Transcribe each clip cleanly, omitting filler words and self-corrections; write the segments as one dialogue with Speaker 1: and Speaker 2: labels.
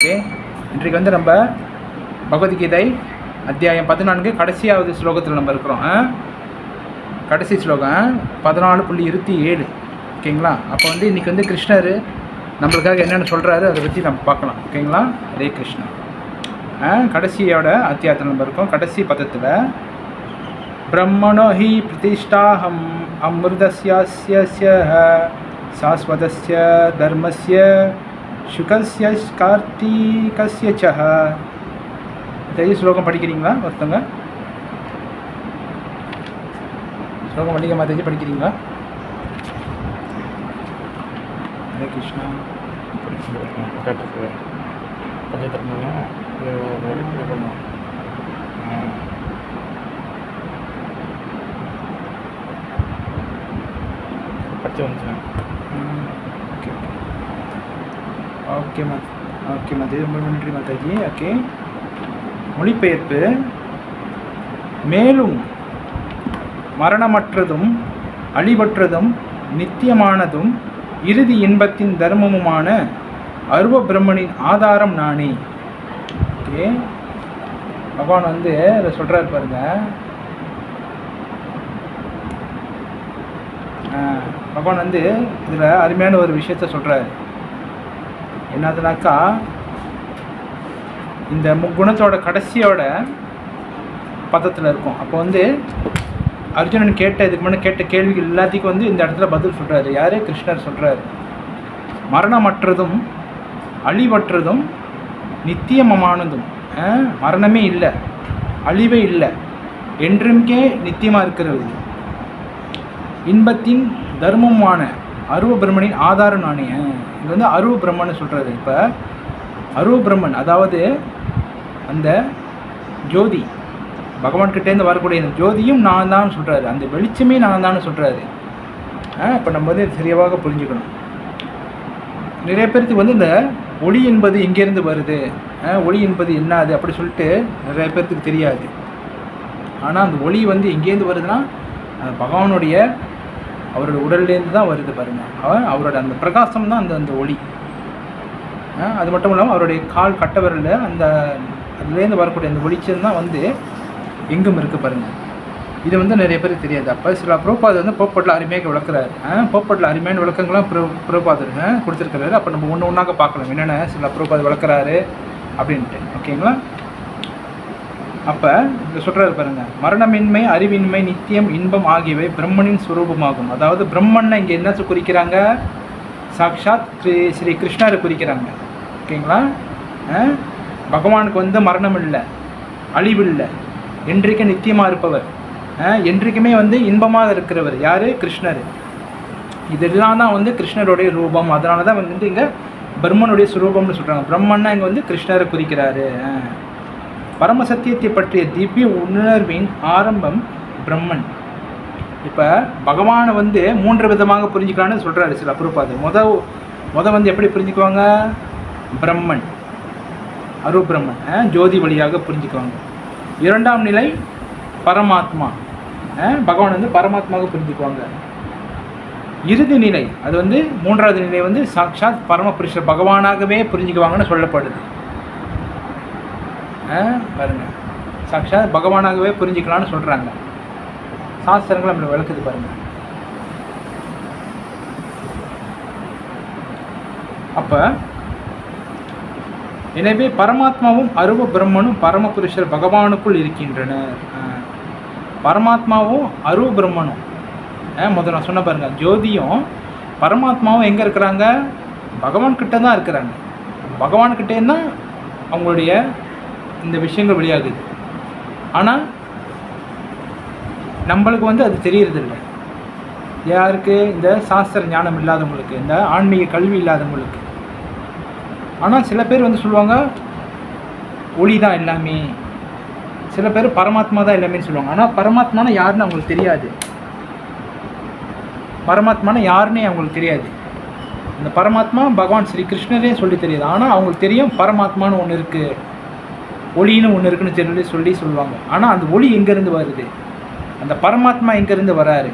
Speaker 1: Okay, இன்றைக்கு வந்து நம்ம பகவத்கீதை அத்தியாயம் 14 கடைசியாவது ஸ்லோகத்தில் நம்ம இருக்கிறோம். கடைசி ஸ்லோகம் 14.27. ஓகேங்களா? அப்போ வந்து இன்றைக்கி வந்து கிருஷ்ணர் நம்மளுக்காக என்னென்னு சொல்கிறாரு அதை பற்றி நம்ம பார்க்கலாம். ஓகேங்களா? ஹரே கிருஷ்ணா. கடைசியோட அத்தியாயத்தில் நம்ம இருக்கோம். கடைசி பதத்தில் பிரம்மணோ ஹி பிரதிஷ்டாஹம் அமிர்தஸ்ய சாஸ்வதஸ்ய தர்மஸ்ய சுகஸ்ய கார்த்திகஸ்ய சஹ. இந்த ஸ்லோகம் படிக்கிறீங்களா? ஒருத்தங்க ஸ்லோகம் படிக்க மாதேஜி படிக்கிறீங்களா? ஹரே கிருஷ்ணா.
Speaker 2: படித்து வந்துச்சேன்.
Speaker 1: ஓகே ஓகே ஓகே மாதாஜி, ரொம்ப நன்றி மாதாஜி. ஓகே, மொழிபெயர்ப்பு. மேலும் மரணமற்றதும் அழிவற்றதும் நித்தியமானதும் இறுதி இன்பத்தின் தர்மமுமான அருவ பிரம்மனின் ஆதாரம் நானே. ஓகே, பகவான் வந்து அதை சொல்கிறார் பாருங்க. பகவான் வந்து இதில் அருமையான ஒரு விஷயத்த சொல்கிறார். என்னதுனாக்கா, இந்த முக்குணத்தோட கடைசியோட பதத்தில் இருக்கும். அப்போ வந்து அர்ஜுனன் இதுக்கு முன்னாடி கேட்ட கேள்விகள் எல்லாத்துக்கும் வந்து இந்த இடத்துல பதில் சொல்கிறாரு. யார்? கிருஷ்ணர் சொல்கிறார். மரணமற்றதும் அழிவற்றதும் நித்தியமானதும், மரணமே இல்லை, அழிவே இல்லை, என்றுமே நித்தியமாக இருக்கிறது, இன்பத்தின் தர்மமான அருவ பிரம்மனின் ஆதாரம் நானே. இது வந்து அருவ பிரம்மன்னு சொல்கிறது. இப்போ அருவ பிரம்மன் அதாவது அந்த ஜோதி, பகவான்கிட்டேருந்து வரக்கூடிய இந்த ஜோதியும் நான் தான் சொல்கிறாரு, அந்த வெளிச்சமே நான் தான் சொல்கிறாரு. இப்போ நம்ம வந்து சரியாக புரிஞ்சுக்கணும். நிறைய பேருக்கு வந்து இந்த ஒளி என்பது எங்கேருந்து வருது, ஒளி என்பது என்னது அப்படி சொல்லிட்டு நிறைய பேர்த்துக்கு தெரியாது. ஆனால் அந்த ஒளி வந்து எங்கேருந்து வருதுன்னா பகவானுடைய அவரோட உடல்லேருந்து தான் வருது பாருங்கள். அவரோட அந்த பிரகாசம் தான் அந்த ஒளி. அது மட்டும் இல்லாமல் அவருடைய கால் கட்டவரில் அந்த அதுலேருந்து வரக்கூடிய அந்த வெளிச்சம் தான் வந்து எங்கும் இருக்குது பாருங்கள். இது வந்து நிறைய பேருக்கு தெரியாது. அப்போ சில பிரபுபாதர் வந்து போப்பட்டில் அருமையாக விளக்குறாரு. போப்பட்டில் அருமையான விளக்கங்கள்லாம் பிரபுபாதர் கொடுத்துருக்கிறாரு. அப்போ நம்ம ஒன்று ஒன்றாக பார்க்கலாம் என்னென்ன சில பிரபுபாதர் விளக்குறாரு அப்படின்ட்டு. ஓகேங்களா? அப்போ இங்கே சொல்கிறாரு பாருங்கள், மரணமின்மை அறிவின்மை நித்தியம் இன்பம் ஆகியவை பிரம்மனின் சுரூபமாகும். அதாவது பிரம்மனை இங்கே என்ன குறிக்கிறாங்க? சாக்ஷாத் ஸ்ரீ கிருஷ்ணரை குறிக்கிறாங்க. ஓகேங்களா? பகவானுக்கு வந்து மரணம் இல்லை, அழிவு இல்லை, என்றைக்கும் நித்தியமாக இருப்பவர், என்றைக்குமே வந்து இன்பமாக இருக்கிறவர். யார்? கிருஷ்ணர். இதெல்லாம் தான் வந்து கிருஷ்ணருடைய ரூபம். அதனால தான் வந்து இங்கே பிரம்மனுடைய சுரூபம்னு சொல்கிறாங்க. பிரம்மன்னா இங்கே வந்து கிருஷ்ணரை குறிக்கிறாரு. பரமசத்தியத்தை பற்றிய திவ்ய உணர்வின் ஆரம்பம் பிரம்மன். இப்போ பகவானை வந்து 3 விதமாக புரிஞ்சுக்கலான்னு சொல்கிறாரு சில பிரபுபாதர். முத வந்து எப்படி புரிஞ்சுக்குவாங்க? பிரம்மன், அருவ பிரம்மன், ஜோதி வழியாக புரிஞ்சுக்குவாங்க. 2ஆம் நிலை பரமாத்மா, பகவான் வந்து பரமாத்மாவாக புரிஞ்சுக்குவாங்க. இறுதி நிலை அது வந்து 3ஆவது நிலை வந்து சாக்ஷாத் பரமபுருஷர் பகவானாகவே புரிஞ்சுக்குவாங்கன்னு சொல்லப்படுது. பாருங்க, சாக்ஷாத் பகவானாகவே புரிஞ்சுக்கலான்னு சொல்கிறாங்க. சாஸ்திரங்கள் நம்மளை விளக்குது பாருங்கள். அப்போ எனவே பரமாத்மாவும் அருவ பிரம்மனும் பரமபுருஷர் பகவானுக்குள் இருக்கின்றனர். பரமாத்மாவும் அருவ பிரம்மனும் முதல்ல நான் சொன்ன பாருங்கள், ஜோதியும் பரமாத்மாவும் எங்கே இருக்கிறாங்க? பகவான்கிட்ட தான் இருக்கிறாங்க. பகவான்கிட்டே தான் அவங்களுடைய இந்த விஷயங்கள் வெளியாகுது. ஆனால் நம்மளுக்கு வந்து அது தெரியறதில்லை. யாருக்கு? இந்த சாஸ்திர ஞானம் இல்லாதவங்களுக்கு, இந்த ஆன்மீக கல்வி இல்லாதவங்களுக்கு. ஆனால் சில பேர் வந்து சொல்லுவாங்க ஒளி தான் எல்லாமே, சில பேர் பரமாத்மா தான் எல்லாமே சொல்லுவாங்க. ஆனால் பரமாத்மானா யாருன்னு அவங்களுக்கு தெரியாது. பரமாத்மானா யாருன்னே அவங்களுக்கு தெரியாது. இந்த பரமாத்மா பகவான் ஸ்ரீ கிருஷ்ணரே சொல்லி தெரியாது. ஆனால் அவங்களுக்கு தெரியும் பரமாத்மான்னு ஒன்று இருக்குது, ஒளின்னு ஒன்று இருக்குன்னு சொல்லி சொல்லுவாங்க. ஆனால் அந்த ஒளி எங்கேருந்து வருது, அந்த பரமாத்மா எங்கேருந்து வராரு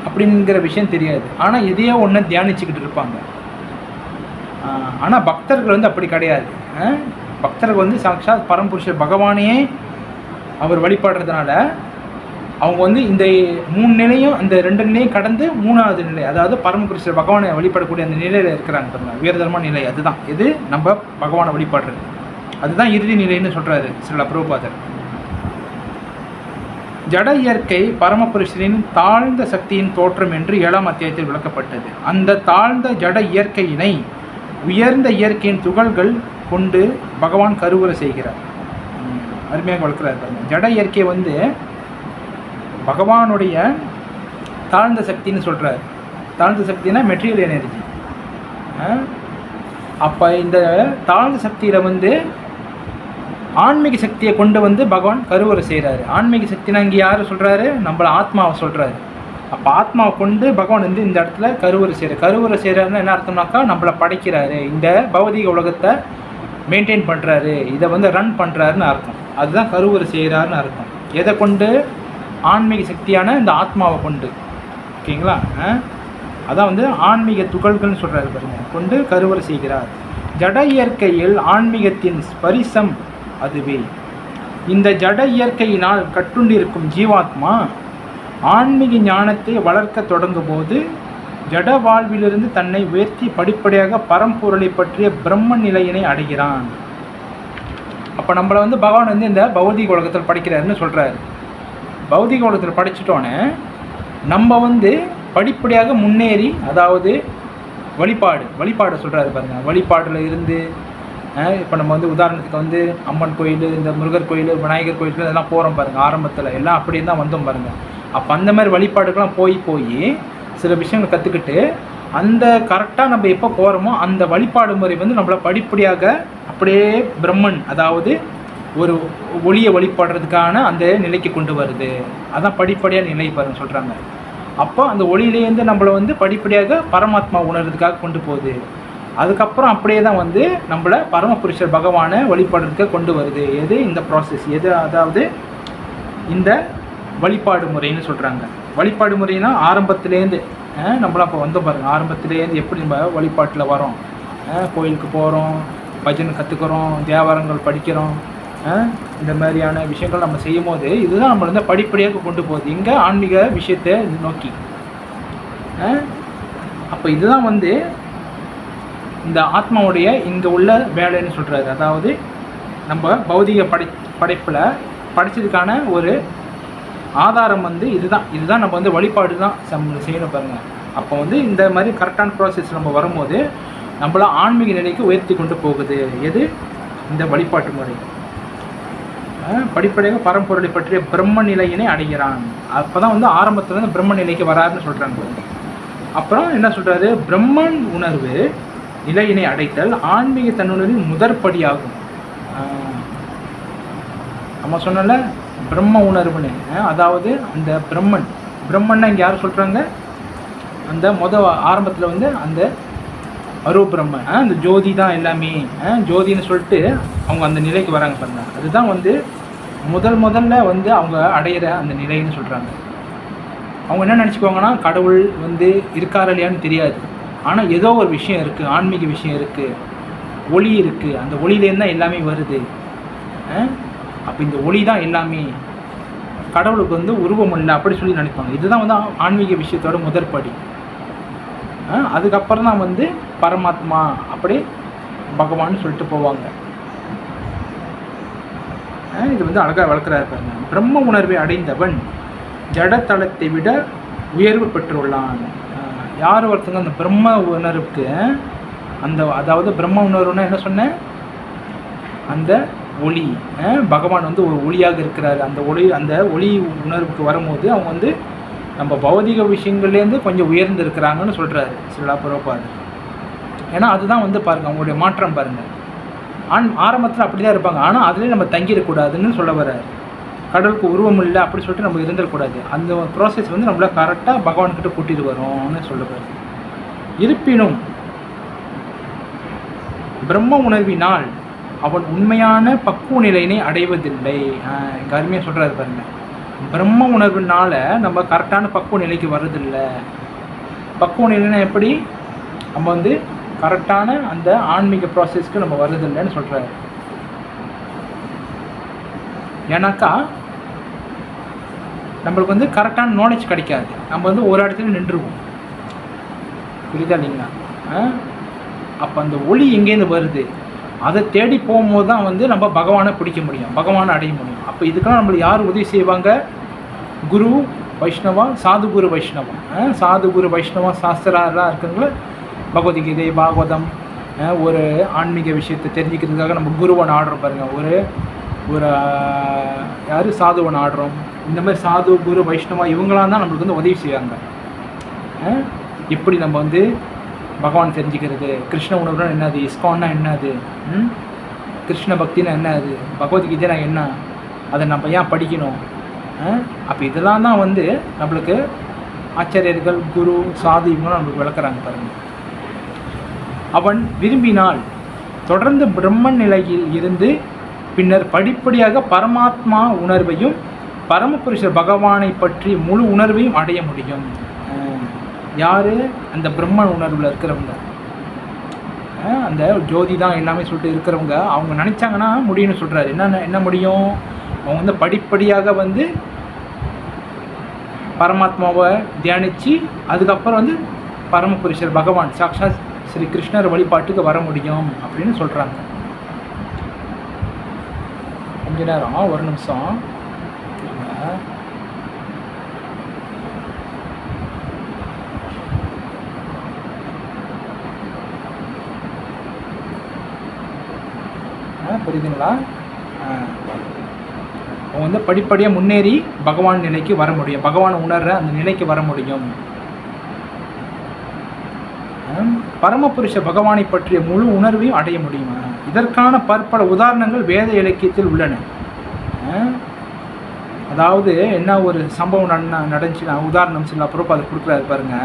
Speaker 1: அப்படிங்கிற விஷயம் தெரியாது. ஆனால் எதையோ ஒன்று தியானிச்சுக்கிட்டு இருப்பாங்க. ஆனால் பக்தர்கள் வந்து அப்படி கிடையாது. பக்தர்கள் வந்து சாட்சாத் பரம்புருஷர் பகவானையே அவர் வழிபடுறதுனால அவங்க வந்து இந்த 3 நிலையும், அந்த 2 நிலையும் கடந்து 3வது நிலை, அதாவது பரமபுருஷர் பகவானை வழிபடக்கூடிய அந்த நிலையில் இருக்கிறாங்க பாருங்க. உயர்தரமான நிலை அதுதான் இது நம்ம பகவானை வழிபடுறது. அதுதான் இறுதி நிலைன்னு சொல்கிறாரு ஸ்ரீல பிரபுபாதர். ஜட இயற்கை பரமபுருஷரின் தாழ்ந்த சக்தியின் தோற்றம் என்று 7ஆம் அத்தியாயத்தில் விளக்கப்பட்டது. அந்த தாழ்ந்த ஜட இயற்கையினை உயர்ந்த இயற்கையின் துகள்கள் கொண்டு பகவான் கருவுரை செய்கிறார். அருமையாக வளர்க்குறாரு பாருங்க. ஜட இயற்கை வந்து பகவானுடைய தாழ்ந்த சக்தின்னு சொல்கிறார். தாழ்ந்த சக்தினா மெட்டீரியல் எனர்ஜி. அப்போ இந்த தாழ்ந்த சக்தியில் வந்து ஆன்மீக சக்தியை கொண்டு வந்து பகவான் கருவுரை செய்கிறாரு. ஆன்மீக சக்தினா இங்கே யார் சொல்கிறாரு? நம்மளை ஆத்மாவை சொல்கிறாரு. அப்போ ஆத்மாவை கொண்டு பகவான் வந்து இந்த இடத்துல கருவுரை செய்கிறார். கருவுரை செய்கிறாருன்னா என்ன அர்த்தம்னாக்கா நம்மளை படைக்கிறாரு, இந்த பௌதிக உலகத்தை மெயின்டைன் பண்ணுறாரு, இதை வந்து ரன் பண்ணுறாருன்னு அர்த்தம். அதுதான் கருவுரை செய்கிறாருன்னு அர்த்தம். எதை கொண்டு? ஆன்மீக சக்தியான இந்த ஆத்மாவை கொண்டு. ஓகேங்களா? அதான் வந்து ஆன்மீக துகள்கள்னு சொல்கிறாரு பாருங்க, கொண்டு கருவுரை செய்கிறார். ஜட இயற்கையில் ஆன்மீகத்தின் ஸ்பரிசம் அதுவே. இந்த ஜட இயற்கையினால் கட்டுண்டிருக்கும் ஜீவாத்மா ஆன்மீக ஞானத்தை வளர்க்க தொடங்கும் போது ஜட வாழ்விலிருந்து தன்னை உயர்த்தி படிப்படியாக பரம்பொருளை பற்றிய பிரம்ம நிலையினை அடைகிறான். அப்போ நம்மளை வந்து பகவான் வந்து இந்த பௌதிக உலகத்தில் படிக்கிறாருன்னு சொல்கிறாரு. பௌதிக உலகத்தில் படிச்சிட்டோன்னே நம்ம வந்து படிப்படியாக முன்னேறி, அதாவது வழிபாடு சொல்கிறாரு பாருங்கள். வழிபாடில் இருந்து இப்போ நம்ம வந்து உதாரணத்துக்கு வந்து அம்மன் கோயில், இந்த முருகர் கோயில், விநாயகர் கோயிலுக்கு இதெல்லாம் போகிறோம் பாருங்கள். ஆரம்பத்தில் எல்லாம் அப்படியே தான் வந்தோம் பாருங்கள். அப்போ அந்த மாதிரி வழிபாடுக்கெல்லாம் போய் சில விஷயங்கள் கற்றுக்கிட்டு அந்த கரெக்டாக நம்ம எப்போ போகிறோமோ அந்த வழிபாடு முறை வந்து நம்மளை படிப்படியாக அப்படியே பிரம்மன், அதாவது ஒரு ஒளியை வழிபடுறதுக்கான அந்த நிலைக்கு கொண்டு வருது. அதான் படிப்படியாக நிலை பாருன்னு சொல்கிறாங்க. அப்போ அந்த ஒளியிலேருந்து நம்மளை வந்து படிப்படியாக பரமாத்மா உணர்றதுக்காக கொண்டு போகுது. அதுக்கப்புறம் அப்படியே தான் வந்து நம்மளை பரமபுருஷர் பகவானை வழிபடுறதுக்கு கொண்டு வருது. எது? இந்த ப்ராசஸ். எது? அதாவது இந்த வழிபாடு முறைன்னு சொல்கிறாங்க. வழிபாடு முறைனா ஆரம்பத்துலேருந்து நம்மளாம் இப்போ வந்தோம் பாருங்கள். ஆரம்பத்துலேருந்து எப்படி நம்ம வழிபாட்டில் வரோம், கோயிலுக்கு போகிறோம், பஜனை கற்றுக்குறோம், தேவாரங்கள் படிக்கிறோம், இந்த மாதிரியான விஷயங்கள் நம்ம செய்யும் போது இதுதான் நம்மளை வந்து படிப்படியாக கொண்டு போகுது இங்கே ஆன்மீக விஷயத்தை நோக்கி. அப்போ இதுதான் வந்து இந்த ஆத்மாவுடைய இங்கே உள்ள வேலைன்னு சொல்கிறாரு. அதாவது நம்ம பௌதிக படைப்பில் படித்ததுக்கான ஒரு ஆதாரம் வந்து இதுதான் நம்ம வந்து வழிபாடு தான் செய்யணும் பாருங்கள். அப்போ வந்து இந்த மாதிரி கரெக்டான ப்ராசஸ் நம்ம வரும்போது நம்மள ஆன்மீக நிலைக்கு உயர்த்தி கொண்டு போகுது. எது? இந்த வழிபாட்டு முறை. படிப்படியாக பரம்பொருளை பற்றிய பிரம்ம நிலையினை அடைகிறான். அப்போ தான் வந்து ஆரம்பத்தில் வந்து பிரம்ம நிலைக்கு வராருன்னு சொல்கிறாங்க. அப்புறம் என்ன சொல்கிறாரு? பிரம்மன் உணர்வு நிலையினை அடைத்தல் ஆன்மீக தன்னுணர்வின் முதற்படியாகும். நம்ம சொன்னல பிரம்ம உணர்வுன்னு, அதாவது அந்த பிரம்மன்னா இங்கே யார் சொல்கிறாங்க? அந்த ஆரம்பத்தில் வந்து அந்த அருவ பிரம்மன், அந்த ஜோதி தான் எல்லாமே, ஜோதின்னு சொல்லிட்டு அவங்க அந்த நிலைக்கு வராங்க பாருங்க. அதுதான் வந்து முதல்ல வந்து அவங்க அடையிற அந்த நிலைன்னு சொல்கிறாங்க. அவங்க என்ன நினச்சிக்குவாங்கன்னா, கடவுள் வந்து இருக்காரா இல்லையான்னு தெரியாது, ஆனால் ஏதோ ஒரு விஷயம் இருக்குது, ஆன்மீக விஷயம் இருக்குது, ஒளி இருக்குது, அந்த ஒளியிலேருந்து தான் எல்லாமே வருது. அப்போ இந்த ஒளி தான் எல்லாமே, கடவுளுக்கு வந்து உருவம் இல்லை அப்படி சொல்லி நினைப்பாங்க. இதுதான் வந்து ஆன்மீக விஷயத்தோட முதற்படி. அதுக்கப்புறம் தான் வந்து பரமாத்மா அப்படி பகவான்னு சொல்லிட்டு போவாங்க. இது வந்து அழகாக வளர்க்குறாரு பாருங்க. பிரம்ம உணர்வை அடைந்தவன் ஜடத்தளத்தை விட உயர்வு பெற்றுள்ளான். யார் ஒருத்தங்க அந்த பிரம்ம உணர்வுக்கு அதாவது பிரம்ம உணர்வுன்னா என்ன சொன்னேன்? அந்த ஒளி, பகவான் வந்து ஒரு ஒளியாக இருக்கிறாரு. அந்த ஒளி உணர்வுக்கு வரும்போது அவங்க வந்து நம்ம பௌதிக விஷயங்கள்லேருந்து கொஞ்சம் உயர்ந்து இருக்கிறாங்கன்னு சொல்கிறாரு ஸ்ரீல பிரபுபாதர். ஏன்னா அதுதான் வந்து பாருங்கள் அவங்களுடைய மாற்றம் பாருங்கள். ஆரம்பத்தில் அப்படி தான் இருப்பாங்க, ஆனால் அதுலேயே நம்ம தங்கிடக்கூடாதுன்னு சொல்ல வர்றாரு. கடவுளுக்கு உருவம் இல்லை அப்படி சொல்லிட்டு நம்ம இருந்துடக்கூடாது. அந்த ப்ராசஸ் வந்து நம்மளை கரெக்டாக பகவான்கிட்ட கூட்டிகிட்டு வரோம்னு சொல்லுவார். இருப்பினும் பிரம்ம உணர்வினால் அவன் உண்மையான பக்குவ நிலையினை அடைவதில்லை. எங்கள் அருமையாக சொல்கிறாரு பாருங்க. பிரம்ம உணர்வுனால நம்ம கரெக்டான பக்குவ நிலைக்கு வர்றதில்லை. பக்குவ நிலைன்னா எப்படி? நம்ம வந்து கரெக்டான அந்த ஆன்மீக ப்ராசஸ்க்கு நம்ம வருதில்லைன்னு சொல்கிறாரு. ஏன்னாக்கா நம்மளுக்கு வந்து கரெக்டான நாலேஜ் கிடைக்காது, நம்ம வந்து ஒரு இடத்துல நின்றுவோம். புரியுதா இல்லைங்களா? அப்போ அந்த ஒளி எங்கேருந்து வருது, அதை தேடி போகும்போது தான் வந்து நம்ம பகவானை பிடிக்க முடியும், பகவானை அடைய முடியும். அப்போ இதுக்கெல்லாம் நம்மளுக்கு யார் உதவி செய்வாங்க? குரு வைஷ்ணவா, சாது குரு வைஷ்ணவா. சாது குரு வைஷ்ணவா சாஸ்திராலாம் இருக்குங்களா, பகவத்கீதை பாகவதம், ஒரு ஆன்மீக விஷயத்தை தெரிஞ்சுக்கிறதுக்காக நம்ம குருவை நாடுறோம் பாருங்கள். ஒரு யார் சாதுவை நாடுறோம். இந்த மாதிரி சாது குரு வைஷ்ணவா இவங்களாம் தான் நம்மளுக்கு வந்து உதவி செய்வாங்க. எப்படி நம்ம வந்து பகவான் தெரிஞ்சுக்கிறது, கிருஷ்ண உணவுனா என்னது, இஸ்கான்னா என்னது, கிருஷ்ண பக்தினா என்னது, பகவத்கீதைனா என்ன, அதை நம்ம ஏன் படிக்கணும். அப்போ இதெல்லாம் தான் வந்து நம்மளுக்கு ஆச்சாரியர்கள், குரு, சாது இவங்களும் நம்மளுக்கு விளக்குறாங்க பாருங்கள். அவன் விரும்பினால் தொடர்ந்து பிரம்மன் நிலையில் இருந்து பின்னர் படிப்படியாக பரமாத்மா உணர்வையும் பரமபுருஷர் பகவானை பற்றி முழு உணர்வையும் அடைய முடியும். யார்? அந்த பிரம்மன் உணர்வில் இருக்கிறவங்க, அந்த ஜோதி தான் எல்லாமே சொல்லிட்டு இருக்கிறவங்க. அவங்க நினச்சாங்கன்னா முடியும்னு சொல்கிறாரு. என்ன முடியும்? அவங்க வந்து படிப்படியாக வந்து பரமாத்மாவை தியானித்து அதுக்கப்புறம் வந்து பரமபுருஷர் பகவான் சாக்ஷாத் ஸ்ரீ கிருஷ்ணர் வழிபாட்டுக்கு வர முடியும் அப்படின்னு சொல்கிறாங்க. கொஞ்ச நேரம், ஒரு நிமிஷம். புரியுதுங்களா? அவங்க வந்து படிப்படியாக முன்னேறி பகவான் நிலைக்கு வர முடியும், பகவானை உணர்ற அந்த நிலைக்கு வர முடியும். பரமபுருஷ பகவானை பற்றிய முழு உணர்வையும் அடைய முடியுமா? இதற்கான பற்பல உதாரணங்கள் வேத இலக்கியத்தில் உள்ளன. அதாவது என்ன ஒரு சம்பவம் நடந்துச்சுன்னா உதாரணம் சில அப்புறம் அதை கொடுக்குறாரு பாருங்க.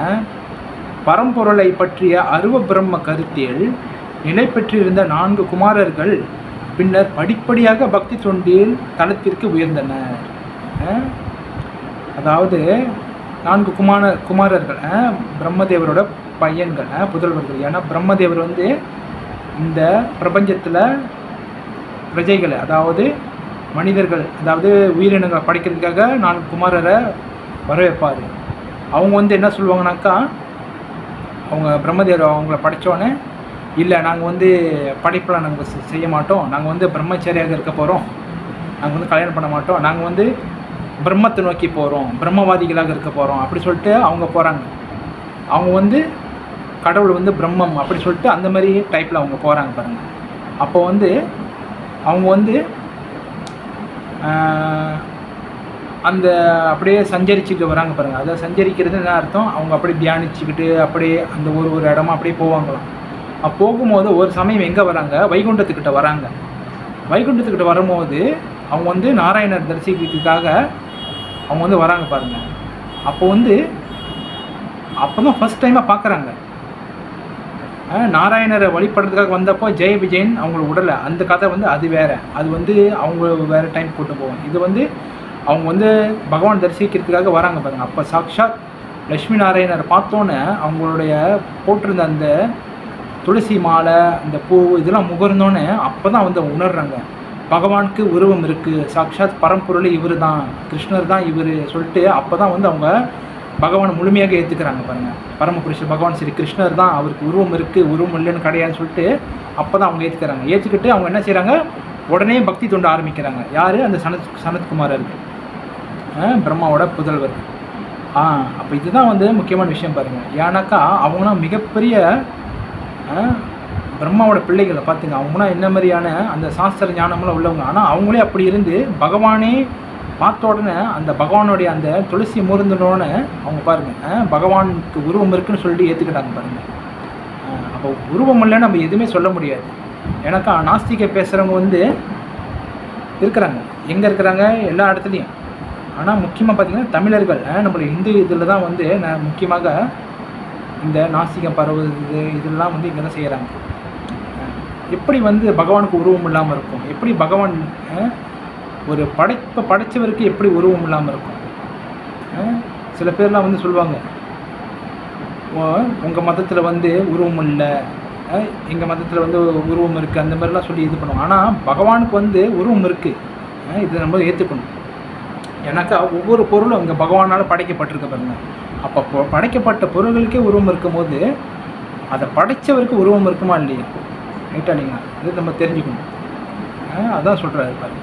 Speaker 1: பரம்பொருளை பற்றிய அருவ பிரம்ம கருத்தில் நிலை பெற்றிருந்த 4 குமாரர்கள் பின்னர் படிப்படியாக பக்தி தொண்டில் தளத்திற்கு உயர்ந்தனர். அதாவது 4 குமாரர்கள் பிரம்மதேவரோட பையன்கள், புதல்வர்கள். ஏன்னா பிரம்மதேவர் வந்து இந்த பிரபஞ்சத்தில் பிரஜைகளை, அதாவது மனிதர்கள், அதாவது உயிரினங்களை படைக்கிறதுக்காக 4 குமாரரை வர வைப்பார். அவங்க வந்து என்ன சொல்லுவாங்கனாக்கா, அவங்க பிரம்மதேவர் அவங்கள படைத்தோன்னே, இல்லை நாங்கள் வந்து படைப்பில் நாங்கள் செய்ய மாட்டோம், நாங்கள் வந்து பிரம்மச்சாரியாக இருக்க போகிறோம், நாங்கள் வந்து கல்யாணம் பண்ண மாட்டோம், நாங்கள் வந்து பிரம்மத்தை நோக்கி போகிறோம், பிரம்மவாதிகளாக இருக்க போகிறோம் அப்படி சொல்லிட்டு அவங்க போகிறாங்க. அவங்க வந்து கடவுள் வந்து பிரம்மம் அப்படி சொல்லிட்டு அந்த மாதிரி டைப்பில் அவங்க போகிறாங்க பாருங்கள். அப்போ வந்து அவங்க வந்து அந்த அப்படியே சஞ்சரிச்சுட்டு வராங்க பாருங்கள். அதை சஞ்சரிக்கிறது என்ன அர்த்தம்? அவங்க அப்படியே தியானிச்சுக்கிட்டு அப்படியே அந்த ஒரு இடமா அப்படியே போவாங்களாம். போகும்போது ஒரு சமயம் எங்கே வராங்க? வைகுண்டத்துக்கிட்ட வராங்க. வைகுண்டத்துக்கிட்ட வரும்போது அவங்க வந்து நாராயணர் தரிசிக்கிறதுக்காக அவங்க வந்து வராங்க பாருங்கள். அப்போ தான் ஃபஸ்ட் டைமாக பார்க்குறாங்க. நாராயணரை வழிபடுறதுக்காக வந்தப்போ ஜெய விஜயன் அவங்கள விடலை. அந்த கதை வந்து அது வேறு, அது வந்து அவங்க வேறு டைம் கூட்டு போவோம். இது வந்து அவங்க வந்து பகவான் தரிசிக்கிறதுக்காக வராங்க பாருங்கள். அப்போ சாக்ஷாத் லக்ஷ்மி நாராயணரை பார்த்தோன்னே அவங்களுடைய போட்டிருந்த அந்த துளசி மாலை, அந்த பூ இதெல்லாம் முகர்ந்தோன்னே அப்போ தான் வந்து உணர்றாங்க பகவானுக்கு உருவம் இருக்குது, சாக்ஷாத் பரம்பொருளே இவர் தான், கிருஷ்ணர் தான் இவர் சொல்லிட்டு அப்போ தான் வந்து அவங்க பகவானை முழுமையாக ஏற்றுக்கிறாங்க பாருங்கள். பரமபுருஷர் பகவான் ஸ்ரீ கிருஷ்ணர் தான், அவருக்கு உருவம் இருக்குது, உருவம் இல்லைன்னு கிடையாதுன்னு சொல்லிட்டு அப்போ தான் அவங்க ஏற்றுக்கிறாங்க. ஏற்றுக்கிட்டு அவங்க என்ன செய்கிறாங்க? உடனே பக்தி தொண்டு ஆரம்பிக்கிறாங்க. யார்? அந்த சனத்குமாரர், பிரம்மாவோட புதல்வர். அப்போ இதுதான் வந்து முக்கியமான விஷயம் பாருங்கள். ஏன்னாக்கா அவங்களாம் மிகப்பெரிய பிரம்மாவோட பிள்ளைகளை பார்த்துங்க. அவங்களாம் என்ன மாதிரியான அந்த சாஸ்திர ஞானமெல்லாம் உள்ளவங்க. ஆனால் அவங்களே அப்படி இருந்து பகவானே பார்த்த உடனே அந்த பகவானுடைய அந்த துளசி முருந்தனோன்னு அவங்க பாருங்கள் பகவானுக்கு உருவம் இருக்குன்னு சொல்லிட்டு ஏற்றுக்கிட்டாங்க பாருங்கள். அப்போ உருவம் இல்லைன்னு நம்ம எதுவுமே சொல்ல முடியாது. ஏன்னாக்கா நாஸ்திகை பேசுகிறவங்க வந்து இருக்கிறாங்க. எங்கே இருக்கிறாங்க? எல்லா இடத்துலையும். ஆனால் முக்கியமாக பார்த்திங்கன்னா தமிழர்கள், நம்மளுடைய இந்து இதில் தான் வந்து முக்கியமாக இந்த நாஸ்திகம் பரவுது இதெல்லாம் வந்து இங்கே தான் செய்கிறாங்க. எப்படி வந்து பகவானுக்கு உருவம் இல்லாமல் இருக்கும்? எப்படி பகவான் ஒரு படைத்தவருக்கு எப்படி உருவம் இல்லாமல் இருக்கும்? சில பேர்லாம் வந்து சொல்லுவாங்க, உங்கள் மதத்தில் வந்து உருவம் இல்லை, எங்கள் மதத்தில் வந்து உருவம் இருக்குது அந்த மாதிரிலாம் சொல்லி இது பண்ணுவோம். ஆனால் பகவானுக்கு வந்து உருவம் இருக்குது, இதை நம்ம ஏற்றுக்கணும். ஏன்னாக்கா ஒவ்வொரு பொருளும் இங்கே பகவானால் படைக்கப்பட்டிருக்க பாருங்க. அப்போ படைக்கப்பட்ட பொருள்களுக்கே உருவம் இருக்கும்போது அதை படைத்தவருக்கு உருவம் இருக்குமா இல்லையா? ரைட்டா இல்லைங்களா? இது நம்ம தெரிஞ்சுக்கணும். அதான் சொல்கிறாரு பாருங்க.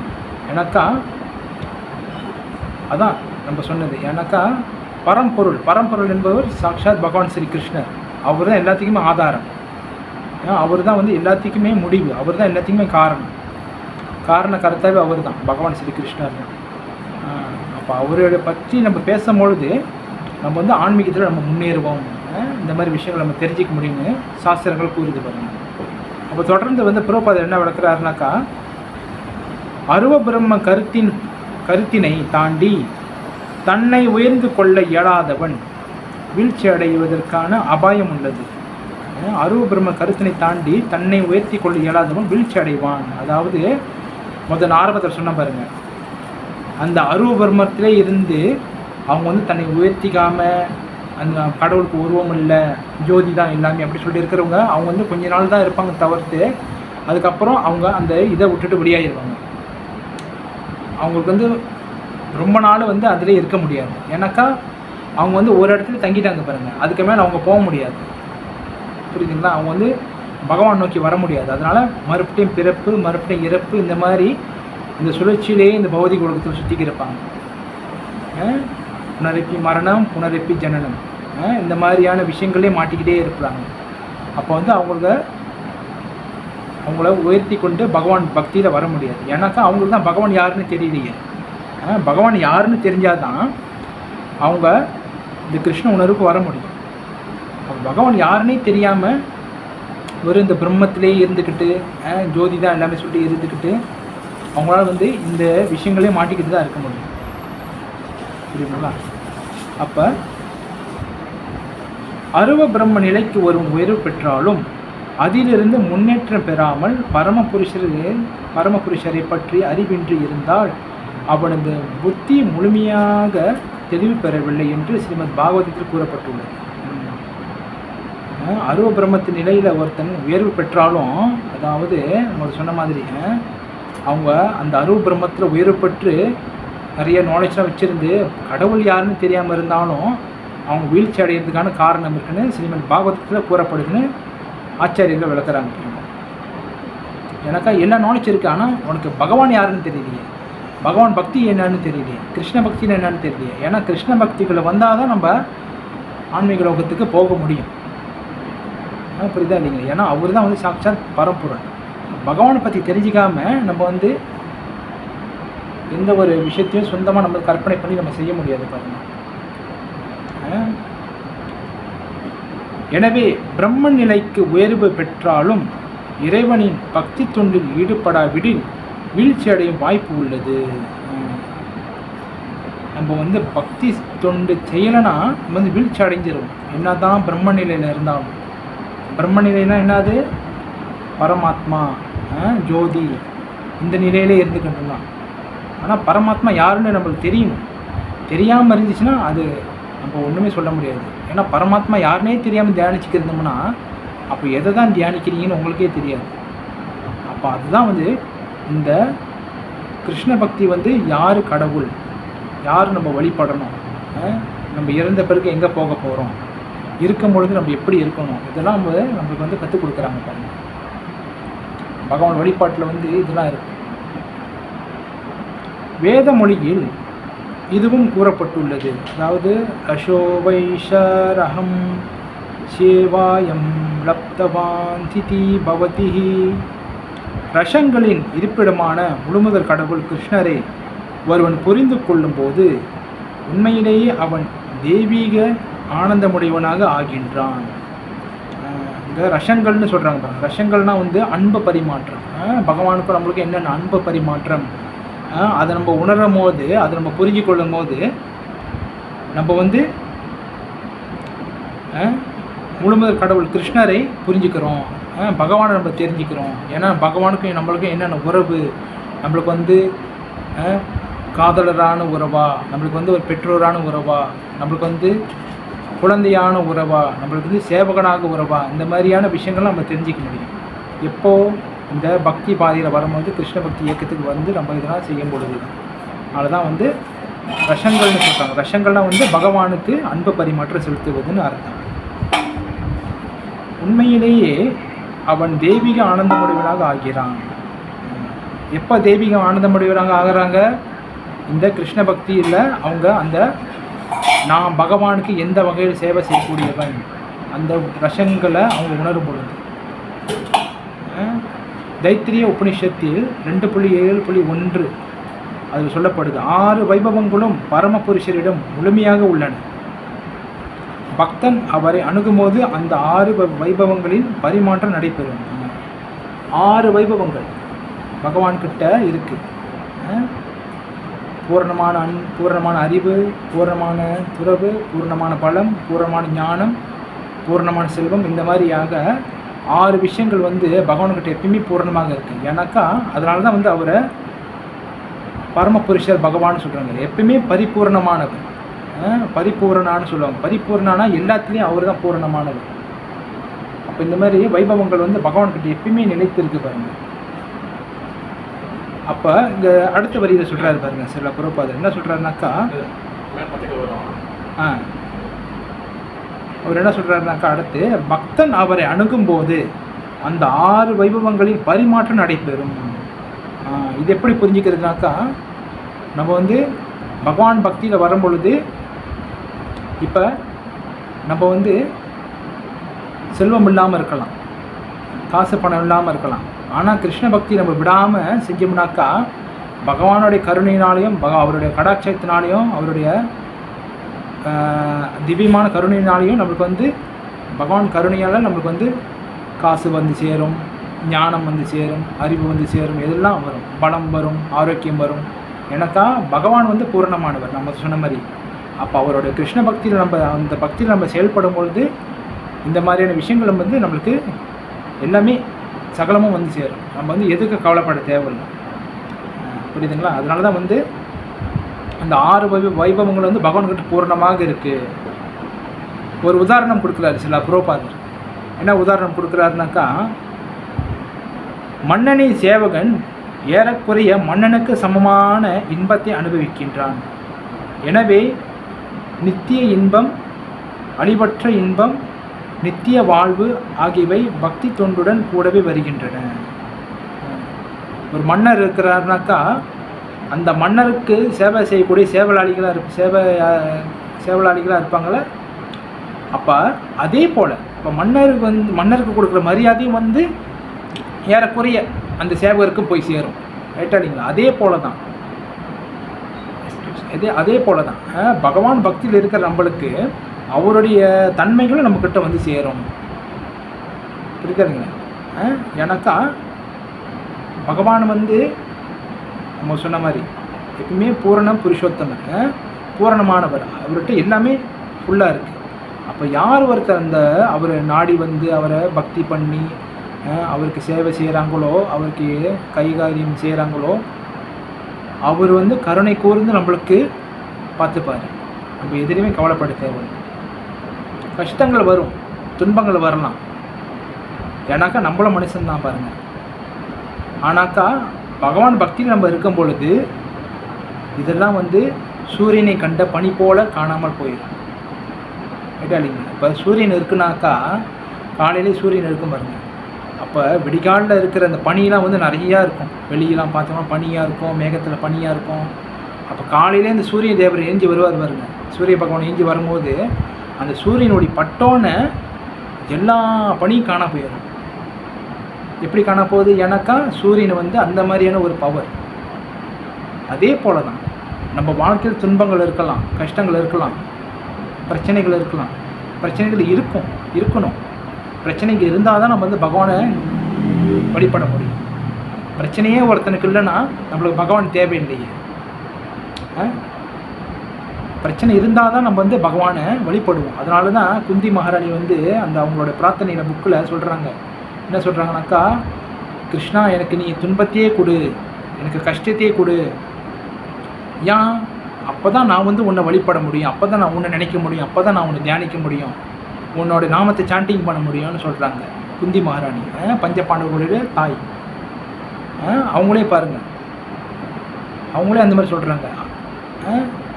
Speaker 1: ஏன்னாக்கா அதான் நம்ம சொன்னது. ஏன்னாக்கா பரம்பொருள் என்பவர் சாக்ஷாத் பகவான் ஸ்ரீ கிருஷ்ணர். அவர் தான் எல்லாத்துக்குமே ஆதாரம். அவர் தான் வந்து எல்லாத்துக்குமே முடிவு. அவர் தான் எல்லாத்துக்குமே காரண கர்த்தாவே அவர் தான், பகவான் ஸ்ரீ கிருஷ்ணர் தான். அப்போ அவரோட பற்றி நம்ம பேசும்பொழுது நம்ம வந்து ஆன்மீகத்தில் நம்ம முன்னேறுவோம். இந்த மாதிரி விஷயங்கள் நம்ம தெரிஞ்சிக்க முடியும்னு சாஸ்திரங்கள் கூறுது பாருங்க. அப்போ தொடர்ந்து வந்து பிரபுபாதர் என்ன விளக்குறாருனாக்கா, அருவ பிரம்ம கருத்தினை தாண்டி தன்னை உயர்ந்து கொள்ள இயலாதவன் வீழ்ச்சி அடைவதற்கான அபாயம் உள்ளது. அருவ பிரம்ம கருத்தினை தாண்டி தன்னை உயர்த்தி கொள்ள இயலாதவன் வீழ்ச்சி அடைவான். அதாவது முதல் ஆரம்பத்தில் சொன்ன பாருங்க, அந்த அருவ பிரம்மத்திலே இருந்து அவங்க வந்து தன்னை உயர்த்திக்காமல் அந்த கடவுளுக்கு உருவம் இல்லை, ஜோதி தான் எல்லாமே அப்படி சொல்லி இருக்கிறவங்க அவங்க வந்து கொஞ்ச நாள் தான் இருப்பாங்க தவிர்த்து அதுக்கப்புறம் அவங்க அந்த இதை விட்டுட்டு வெளியாகிடுவாங்க. அவங்களுக்கு வந்து ரொம்ப நாள் வந்து அதிலே இருக்க முடியாது. ஏன்னாக்கா அவங்க வந்து ஒரு இடத்துல தங்கிட்டாங்க பாருங்கள், அதுக்கு மேலே அவங்க போக முடியாது. புரியுதுங்களா? அவங்க வந்து பகவான் நோக்கி வர முடியாது. அதனால் மறுபடியும் பிறப்பு மறுபடியும் இறப்பு இந்த மாதிரி இந்த சுழற்சியிலேயே இந்த பௌதிக உலகத்தில் சுற்றிக்கு இருப்பாங்க. புனரப்பி மரணம் புனரப்பி ஜனனம் இந்த மாதிரியான விஷயங்களே மாட்டிக்கிட்டே இருக்கிறாங்க. அப்போ வந்து அவங்கள உயர்த்தி கொண்டு பகவான் பக்தியில் வர முடியாது. ஏன்னாக்கா அவங்களுக்கு தான் பகவான் யாருன்னு தெரியலையே. பகவான் யாருன்னு தெரிஞ்சால் தான் அவங்க இந்த கிருஷ்ண உணர்வுக்கு வர முடியும். பகவான் யாருன்னே தெரியாமல் வெறும் இந்த பிரம்மத்திலே இருந்துக்கிட்டு ஜோதி தான் எல்லாமே சொல்லி இருந்துக்கிட்டு அவங்களால வந்து இந்த விஷயங்களே மாட்டிக்கிட்டு தான் இருக்க முடியும். புரியுதுங்களா? அப்போ அருவ பிரம்ம நிலைக்கு வரும் உயர்வு பெற்றாலும் அதிலிருந்து முன்னேற்றம் பெறாமல் பரமபுருஷரை பற்றி அறிவின்றி இருந்தால் அவனது புத்தி முழுமையாக தெளிவு பெறவில்லை என்று ஸ்ரீமத் பாகவதத்தில் கூறப்பட்டுள்ளது. அருவ பிரம்மத்தின் நிலையில் ஒருத்தன் உயர்வு பெற்றாலும், அதாவது நம்ம சொன்ன மாதிரி அவங்க அந்த அருவ பிரம்மத்தில் உயர்வு பெற்று நிறைய நாலேஜ்லாம் வச்சுருந்து கடவுள் யாருன்னு தெரியாமல் இருந்தாலும் அவங்க வீழ்ச்சி அடைகிறதுக்கான காரணம் இருக்குன்னு ஸ்ரீமத் பாகவதத்தில் கூறப்படுதுன்னு ஆச்சாரியர்கள் விளக்குறாங்க. எனக்கா எல்லா நாலேஜ் இருக்குது, ஆனால் உனக்கு பகவான் யாருன்னு தெரியலையே, பகவான் பக்தி என்னன்னு தெரியலையே, கிருஷ்ண பக்தின்னு என்னன்னு தெரியலையே. ஏன்னா கிருஷ்ண பக்திகளை வந்தால் தான் நம்ம ஆன்மீக லோகத்துக்கு போக முடியும். புரியுதா இல்லைங்களா? ஏன்னா அவர் தான் வந்து சாட்சாத் பரம்பொருள். பகவானை பற்றி தெரிஞ்சிக்காமல் நம்ம வந்து எந்த ஒரு விஷயத்தையும் சொந்தமாக நம்ம கற்பனை பண்ணி நம்ம செய்ய முடியாது பாருங்க. எனவே பிரம்மன் நிலைக்கு உயர்வு பெற்றாலும் இறைவனின் பக்தி தொண்டில் ஈடுபடாவிடில் வீழ்ச்சி அடையும் வாய்ப்பு உள்ளது. நம்ம வந்து பக்தி தொண்டு செய்யலைன்னா நம்ம வந்து வீழ்ச்சி அடைஞ்சிடும். என்ன தான் பிரம்ம நிலையில் இருந்தாலும். பிரம்ம நிலைனா என்னது? பரமாத்மா ஜோதி இந்த நிலையிலே இருந்துக்கிட்டுருந்தான். ஆனால் பரமாத்மா யாருன்னு நம்மளுக்கு தெரியணும். தெரியாமல் இருந்துச்சுன்னா அது நம்ம ஒன்றுமே சொல்ல முடியாது. ஏன்னா பரமாத்மா யாருன்னே தெரியாமல் தியானிச்சுக்கிருந்தோம்னா அப்போ எதை தான் தியானிக்கிறீங்கன்னு உங்களுக்கே தெரியாது. அப்போ அதுதான் வந்து இந்த கிருஷ்ண பக்தி வந்து யார் கடவுள், யார் நம்ம வழிபடணும், நம்ம இறந்த பிறகு எங்கே போக போகிறோம், இருக்கும் பொழுது நம்ம எப்படி இருக்கணும், இதெல்லாம் நம்மளுக்கு வந்து கற்றுக் கொடுக்குறாங்க பாருங்க. பகவான் வழிபாட்டில் வந்து இதெல்லாம் இருக்கு. வேத மொழியில் இதுவும் கூறப்பட்டுள்ளது. அதாவது அசோவைஷரஹம் சேவாயம் லப்தவான் திதி பவதி. ரஷங்களின் இருப்பிடமான முழுமுதல் கடவுள் கிருஷ்ணரை ஒருவன் புரிந்து கொள்ளும்போது உண்மையிலேயே அவன் தெய்வீக ஆனந்தமுடையவனாக ஆகின்றான். இங்கே ரஷங்கள்னு சொல்கிறாங்க பாருங்க. ரஷங்கள்னால் வந்து அன்பு பரிமாற்றம். பகவானுக்கும் நம்மளுக்கும் என்னென்ன அன்பு பரிமாற்றம் அதை நம்ம உணரும் போது, அதை நம்ம புரிஞ்சு கொள்ளும் போது நம்ம வந்து முழுமுதல் கடவுள் கிருஷ்ணரை புரிஞ்சுக்கிறோம், பகவானை நம்ம தெரிஞ்சுக்கிறோம். ஏன்னா பகவானுக்கும் நம்மளுக்கும் என்னென்ன உறவு, நம்மளுக்கு வந்து காதலரான உறவா, நம்மளுக்கு வந்து ஒரு பெற்றோரான உறவா, நம்மளுக்கு வந்து குழந்தையான உறவா, நம்மளுக்கு வந்து சேவகனாக உறவா, இந்த மாதிரியான விஷயங்கள்லாம் நம்ம தெரிஞ்சிக்க முடியும். எப்போ இந்த பக்தி பாதையில் வரும்போது கிருஷ்ண பக்தி இயக்கத்துக்கு வந்து நம்ம இதெல்லாம் செய்யும் பொழுது தான். அதனால தான் வந்து ரஷங்கள்னு சொல்கிறாங்க. ரஷங்கள்லாம் வந்து பகவானுக்கு அன்பு பரிமாற்றம் செலுத்துவதுன்னு அர்த்தம். உண்மையிலேயே அவன் தெய்வீக ஆனந்தமுடையவனாக ஆகிறான். எப்போ தெய்வீக ஆனந்தமுடையவனாக ஆகிறாங்க? இந்த கிருஷ்ண பக்தியில் அவங்க அந்த நான் பகவானுக்கு எந்த வகையில் சேவை செய்யக்கூடியவன் அந்த ரசங்களை அவங்க உணரும் பொழுது. தைத்திரிய உபனிஷத்தில் 2.7.1 அதில் சொல்லப்படுது, 6 வைபவங்களும் பரமபுருஷரிடம் முழுமையாக உள்ளன. பக்தன் அவரை அணுகும்போது அந்த 6 வைபவங்களின் பரிமாற்றம் நடைபெறும். 6 வைபவங்கள் பகவான்கிட்ட இருக்கு. பூரணமான அறிவு, பூரணமான துறவு, பூரணமான பலம், பூரணமான ஞானம், பூரணமான செல்வம், இந்த மாதிரியாக 6 விஷயங்கள் வந்து பகவான்கிட்ட எப்பயுமே பூரணமாக இருக்குது. ஏன்னாக்கா அதனால தான் வந்து அவரை பரமபுருஷர் பகவான் சொல்கிறாங்க. எப்பயுமே பரிபூர்ணமானவர், பரிபூர்ணான்னு சொல்லுவாங்க. பரிபூர்ணானா எல்லாத்துலேயும் அவர் தான் பூரணமானவர். அப்போ இந்த மாதிரி வைபவங்கள் வந்து பகவான்கிட்ட எப்பயுமே நிலைத்திருக்கு பாருங்க. அப்போ இங்கே அடுத்த வரியில் சொல்கிறாரு பாருங்க சில பிரபுபாதர் என்ன சொல்கிறாருனாக்கா, அவர் என்ன சொல்கிறாருனாக்கா, அடுத்து பக்தன் அவரை அணுகும்போது அந்த 6 வைபவங்களின் பரிமாற்றம் நடைபெறும். இது எப்படி புரிஞ்சுக்கிறதுனாக்கா, நம்ம வந்து பகவான் பக்தியில் வரும் பொழுது இப்போ நம்ம வந்து செல்வம் இல்லாமல் இருக்கலாம், காசு பணம் இல்லாமல் இருக்கலாம். ஆனால் கிருஷ்ண பக்தி நம்ம விடாமல் செஞ்சோம்னாக்கா பகவானுடைய கருணையினாலையும் அவருடைய கடாட்சத்தினாலையும் அவருடைய திவ்யமான கருணையினாலையும் நம்மளுக்கு வந்து பகவான் கருணையால் நம்மளுக்கு வந்து காசு வந்து சேரும், ஞானம் வந்து சேரும், அறிவு வந்து சேரும், இதெல்லாம் வரும், பலம் வரும், ஆரோக்கியம் வரும். எனக்கா பகவான் வந்து பூரணமானவர் நம்ம சொன்ன மாதிரி. அப்போ அவருடைய கிருஷ்ண பக்தியில் நம்ம அந்த பக்தியில் நம்ம செயல்படும் பொழுது இந்த மாதிரியான விஷயங்கள் வந்து நம்மளுக்கு எல்லாமே சகலமும் வந்து சேரும். நம்ம வந்து எதுக்கு கவலைப்பட தேவையில்லை, புரியுதுங்களா? அதனால தான் வந்து அந்த 6 வைபவங்கள் வந்து பகவான்கிட்ட பூர்ணமாக இருக்குது. ஒரு உதாரணம் கொடுக்குறாரு சில பிரபுபாதர். என்ன உதாரணம் கொடுக்குறாருனாக்கா, மன்னனின் சேவகன் ஏறக்குறைய மன்னனுக்கு சமமான இன்பத்தை அனுபவிக்கின்றான். எனவே நித்திய இன்பம், அழிவற்ற இன்பம், நித்திய வாழ்வு ஆகியவை பக்தி தொண்டுடன் கூடவே வருகின்றன. ஒரு மன்னர் இருக்கிறாருனாக்கா அந்த மன்னருக்கு சேவை செய்யக்கூடிய சேவலாளிகளாக இருப்பாங்களே. அப்போ அதே போல் இப்போ மன்னருக்கு கொடுக்குற மரியாதையும் வந்து ஏறக்குறைய அந்த சேவகருக்கு போய் சேரும். ரைட்டா இல்லைங்களா? அதே போல தான் பகவான் பக்தியில் இருக்கிற நம்மளுக்கு அவருடைய தன்மைகளும் நம்மக்கிட்ட வந்து சேரும். புரியுதுங்களா? எனக்கா பகவான் வந்து நம்ம சொன்ன மாதிரி எப்பவுமே பூரணம் புருஷோத்தமர், பூரணமானவர், அவர்கிட்ட எல்லாமே ஃபுல்லாக இருக்குது. அப்போ யார் ஒருத்தர் அந்த அவரை நாடி வந்து அவரை பக்தி பண்ணி அவருக்கு சேவை செய்கிறாங்களோ, அவருக்கு கைகாரியம் செய்கிறாங்களோ, அவர் வந்து கருணை கூர்ந்து நம்மளுக்கு பார்த்துப்பார். நம்ம எதிரையுமே கவலைப்பட தேவை. கஷ்டங்கள் வரும், துன்பங்கள் வரலாம், ஏன்னாக்கா நம்மளும் மனுஷன்தான் பாருங்கள். ஆனாக்கா பகவான் பக்தியில் நம்ம இருக்கும் பொழுது இதெல்லாம் வந்து சூரியனை கண்ட பனி போல் காணாமல் போயிடும். ரைட்டா இல்லைங்க? இப்போ சூரியன் இருக்குனாக்கா காலையிலே சூரியன் இருக்கும் பாருங்கள். அப்போ விடிகாலில் இருக்கிற அந்த பனியெலாம் வந்து நிறையா இருக்கும். வெளியெல்லாம் பார்த்தோம்னா பனியாக இருக்கும், மேகத்தில் பனியாக இருக்கும். அப்போ காலையிலே இந்த சூரிய தேவர் ஏஞ்சி வருவார் பாருங்க. சூரிய பகவான் ஏஞ்சி வரும்போது அந்த சூரியனுடைய பட்டோன்னு எல்லா பனியும் காண போயிடும். எப்படி காண போகுது? ஏன்னாக்கா சூரியன் வந்து அந்த மாதிரியான ஒரு பவர். அதே போல தான் நம்ம வாழ்க்கையில் துன்பங்கள் இருக்கலாம், கஷ்டங்கள் இருக்கலாம், பிரச்சனைகள் இருக்கலாம். பிரச்சனைகள் இருக்கணும். பிரச்சனைகள் இருந்தால் தான் நம்ம வந்து பகவானை வழிபட முடியும். பிரச்சனையே ஒருத்தனுக்கு இல்லைன்னா நம்மளுக்கு பகவான் தேவையில்லையே. பிரச்சனை இருந்தால் தான் நம்ம வந்து பகவானை வழிபடுவோம். அதனால தான் குந்தி மகாராணி வந்து அந்த அவங்களோட பிரார்த்தனையில் புக்கில் சொல்கிறாங்க. என்ன சொல்கிறாங்கனாக்கா, கிருஷ்ணா எனக்கு நீ துன்பத்தையே கொடு, எனக்கு கஷ்டத்தையே கொடு. ஏன் அப்போ தான் நான் வந்து உன்னை வழிபட முடியும், அப்போ தான் நான் உன்னை நினைக்க முடியும், அப்போ தான் நான் உன்னை தியானிக்க முடியும், உன்னோட நாமத்தை சாண்டிங் பண்ண முடியும்னு சொல்கிறாங்க குந்தி மகாராணி, பஞ்ச பாண்டவர்களுடைய தாய். அவங்களே பாருங்கள், அவங்களே அந்த மாதிரி சொல்கிறாங்க.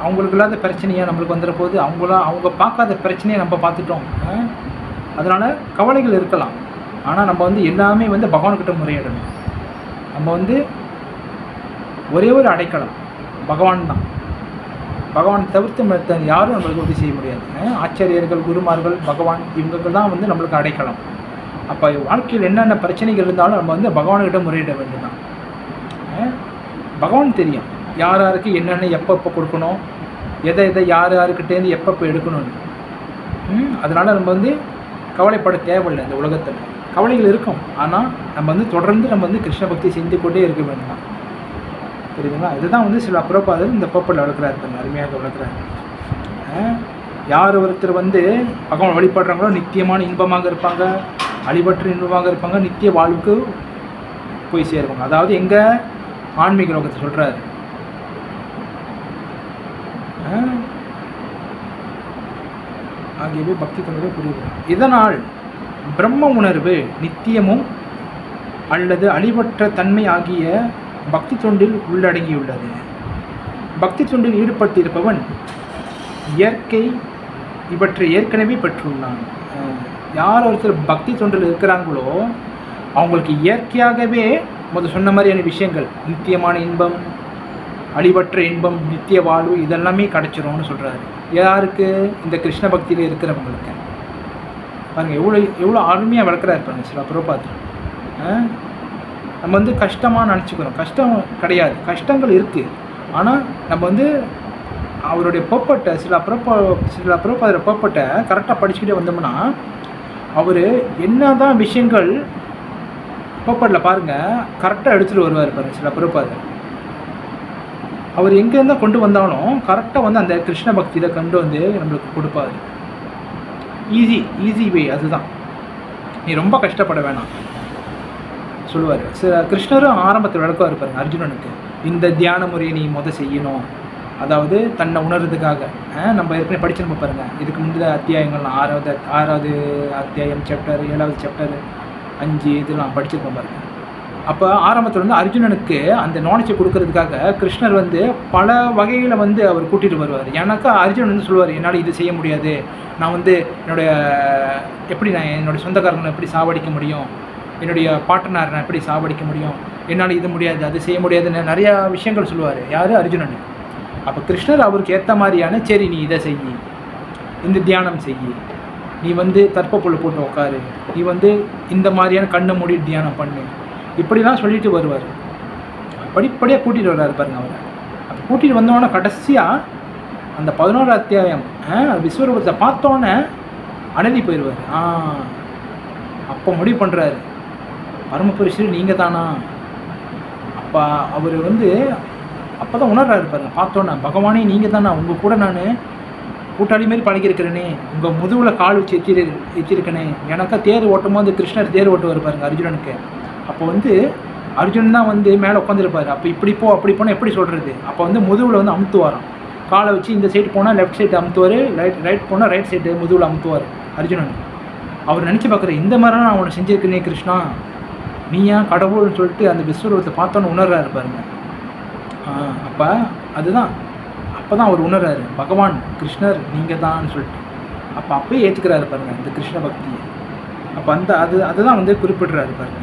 Speaker 1: அவங்களுக்கு இல்லாத பிரச்சனையாக நம்மளுக்கு வந்துட போது, அவங்க பார்க்காத பிரச்சனையை நம்ம பார்த்துட்டோம். அதனால் கவலைகள் இருக்கலாம், ஆனால் நம்ம வந்து எல்லாமே வந்து பகவான்கிட்ட முறையிடணும். நம்ம வந்து ஒரே ஒரு அடைக்கலம் பகவான் தான். பகவான் தவிர்த்து யாரும் நம்மளுக்கு உதவி செய்ய முடியாது. ஆச்சாரியர்கள், குருமார்கள், பகவான், இவங்க தான் வந்து நம்மளுக்கு அடைக்கலம். அப்போ வாழ்க்கையில் என்னென்ன பிரச்சனைகள் இருந்தாலும் நம்ம வந்து பகவான்கிட்ட முறையிட வேண்டியதான். பகவான் தெரியும் யார் யாருக்கு என்னென்ன எப்பப்போ கொடுக்கணும், எதை யார் யாருக்கிட்டேருந்து எப்பப்போ எடுக்கணும்னு. அதனால் நம்ம வந்து கவலைப்பட தேவையில்லை. இந்த உலகத்தில் கவலைகள் இருக்கும், ஆனால் நம்ம வந்து தொடர்ந்து நம்ம வந்து கிருஷ்ண பக்தி செஞ்சு கொண்டே இருக்க வேண்டாம். புரியுதுங்களா? இதுதான் வந்து சில பிரபாதர் இந்த பப்பில் வளர்க்குறாரு, அருமையாக வளர்க்குறாரு. யார் ஒருத்தர் வந்து பகவான் வழிபடுறாங்களோ நித்தியமான இன்பமாக இருப்பாங்க, அழிவற்ற இன்பமாக இருப்பாங்க, நித்திய வாழ்வுக்கு போய் சேருவாங்க. அதாவது எங்கே ஆன்மீக லோகத்தை சொல்கிறாரு. ஆகியவை பக்தி தொண்டரை புரியுது. இதனால் பிரம்ம உணர்வு நித்தியமும் அல்லது அழிவற்ற தன்மை ஆகிய பக்தி தொண்டில் உள்ளடங்கியுள்ளது. பக்தி தொண்டில் ஈடுபட்டிருப்பவன் இயற்கை இவற்றை ஏற்கனவே பெற்றுள்ளான். யார் ஒருத்தர் பக்தி தொண்டில் இருக்கிறாங்களோ அவங்களுக்கு இயற்கையாகவே சொன்ன மாதிரியான விஷயங்கள், நித்தியமான இன்பம், அழிவற்ற இன்பம், நித்திய வாழ்வு, இதெல்லாமே கிடச்சிரும்னு சொல்கிறாரு. யாருக்கு? இந்த கிருஷ்ண பக்தியில் இருக்கிறவங்களுக்கு. பாருங்கள் எவ்வளோ அருமையாக வளர்க்குறாரு பாருங்க சில பிரபாத். நம்ம வந்து கஷ்டமாக நினச்சிக்கிறோம், கஷ்டம் கிடையாது, கஷ்டங்கள் இருக்குது. ஆனால் நம்ம வந்து அவருடைய பர்பட்டை சில பிரபாதோட பர்பட்டை கரெக்டாக படிச்சுக்கிட்டே வந்தோம்னா அவர் என்ன தான் விஷயங்கள் பர்பட்டில் பாருங்கள் கரெக்டாக எடுத்துகிட்டு வருவார் பாருங்கள் சில பிரபாதர். அவர் எங்கேருந்தால் கொண்டு வந்தாலும் கரெக்டாக வந்து அந்த கிருஷ்ண பக்தியில் கொண்டு வந்து நம்மளுக்கு கொடுப்பார். ஈஸி வே அதுதான். நீ ரொம்ப கஷ்டப்பட வேணாம் சொல்லுவார். கிருஷ்ணரும் ஆரம்பத்தில் விளக்கம் இருப்பாருங்க அர்ஜுனனுக்கு, இந்த தியான முறையை நீ செய்யணும். அதாவது தன்னை உணர்றதுக்காக. நம்ம ஏற்கனவே படிச்சிருப்போம் பாருங்கள், இதுக்கு முந்தைய அத்தியாயங்கள்லாம் 6வது அத்தியாயம் சாப்டர், 7வது சாப்டர், 5 இதெல்லாம் படிச்சிருப்போம் பாருங்கள். அப்போ ஆரம்பத்தில் வந்து அர்ஜுனனுக்கு அந்த நாலேஜை கொடுக்கறதுக்காக கிருஷ்ணர் வந்து பல வகையில் வந்து அவர் கூட்டிகிட்டு வருவார். ஏன்னாக்கா அர்ஜுனன் வந்து சொல்லுவார், என்னால் இது செய்ய முடியாது, நான் வந்து என்னுடைய சொந்தக்காரங்களை எப்படி சாவடிக்க முடியும், என்னுடைய பார்ட்னர் நான் எப்படி சாவடிக்க முடியும், என்னால் இது முடியாது, அது செய்ய முடியாதுன்னு நிறையா விஷயங்கள் சொல்லுவார். யார்? அர்ஜுனன். அப்போ கிருஷ்ணர் அவருக்கு ஏற்ற மாதிரியான, சரி நீ இதை செய், இந்த தியானம் செய், நீ வந்து தர்ப்பப்புள்ள போட்டு உட்காரு, நீ வந்து இந்த மாதிரியான கண்ணை மூடி தியானம் பண்ணு, இப்படிலாம் சொல்லிட்டு வருவார். படிப்படியாக கூட்டிகிட்டு வர்றாரு பாருங்க அவரை. அப்போ கூட்டிகிட்டு வந்தோடனே கடைசியாக அந்த 11வது அத்தியாயம் விஸ்வரூபத்தை பார்த்தோன்னே அனதி போயிடுவார். அப்போ முடிவு பண்ணுறாரு, பரமபுருஷர் நீங்கள் தானா? அப்போ அவர் வந்து அப்போ தான் உணர்றாரு பாருங்க, பார்த்தோன்னே பகவானே நீங்கள் தானா, உங்கள் கூட நான் கூட்டாளி மாரி பழகிருக்கிறேனே, உங்கள் முதுகில் கால் வச்சு எச்சிருக்கனே. எனக்கா தேர் ஓட்டும் போது கிருஷ்ணர் தேர் ஓட்டுவார் பாருங்க அர்ஜுனனுக்கு. அப்போ வந்து அர்ஜுனன் தான் வந்து மேலே உட்காந்துருப்பார். அப்போ இப்படி போ அப்படி போனால் எப்படி சொல்கிறது? அப்போ வந்து முதுகில் வந்து அமுத்துவாராம், காலை வச்சு இந்த சைடு போனால் லெஃப்ட் சைடு அமுத்துவார், ரைட் போனால் ரைட் சைடு முதுகில் அமுத்துவார் அர்ஜுனன். அவர் நினச்சி பார்க்குற, இந்த மாதிரிலாம் நான் அவனை செஞ்சுருக்கேனே கிருஷ்ணா, நீயா கடவுள்னு சொல்லிட்டு அந்த விஸ்வரூபத்தை பார்த்தோன்னு உணர்றாரு பாருங்க. அப்போ அதுதான், அப்போ தான் அவர் உணர்றாரு, பகவான் கிருஷ்ணர் நீங்கள் தான் சொல்லிட்டு. அப்போயே ஏற்றுக்கிறாரு பாருங்கள் இந்த கிருஷ்ண பக்தியை. அப்போ அதுதான் வந்து குறிப்பிடுறாரு பாருங்கள்.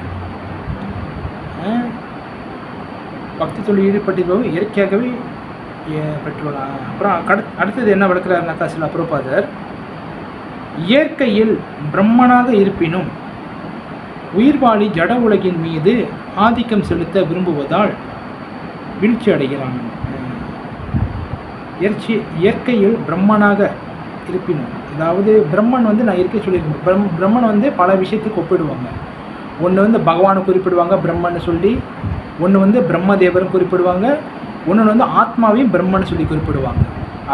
Speaker 1: பக்தி தொழில் ஈடுபட்டிருப்பவங்க இயற்கையாகவே பெற்றுள்ளலாம். அப்புறம் அடுத்தது என்ன விளக்குறாருனாக்கா சில பிரபாதர், இயற்கையில் பிரம்மனாக இருப்பினும் உயிர்வாழி ஜட உலகின் மீது ஆதிக்கம் செலுத்த விரும்புவதால் வீழ்ச்சி அடைகிறான். இயற்கையில் பிரம்மனாக இருப்பினும், அதாவது பிரம்மன் வந்து நான் இயற்கை சொல்லியிருக்கேன், பிரம்மன் வந்து பல விஷயத்துக்கு ஒப்பிடுவாங்க. ஒன்று வந்து பகவானை குறிப்பிடுவாங்க பிரம்மன்னு சொல்லி, ஒன்று வந்து பிரம்மதேவரும் குறிப்பிடுவாங்க, ஒன்று வந்து ஆத்மாவையும் பிரம்மன்னு சொல்லி குறிப்பிடுவாங்க.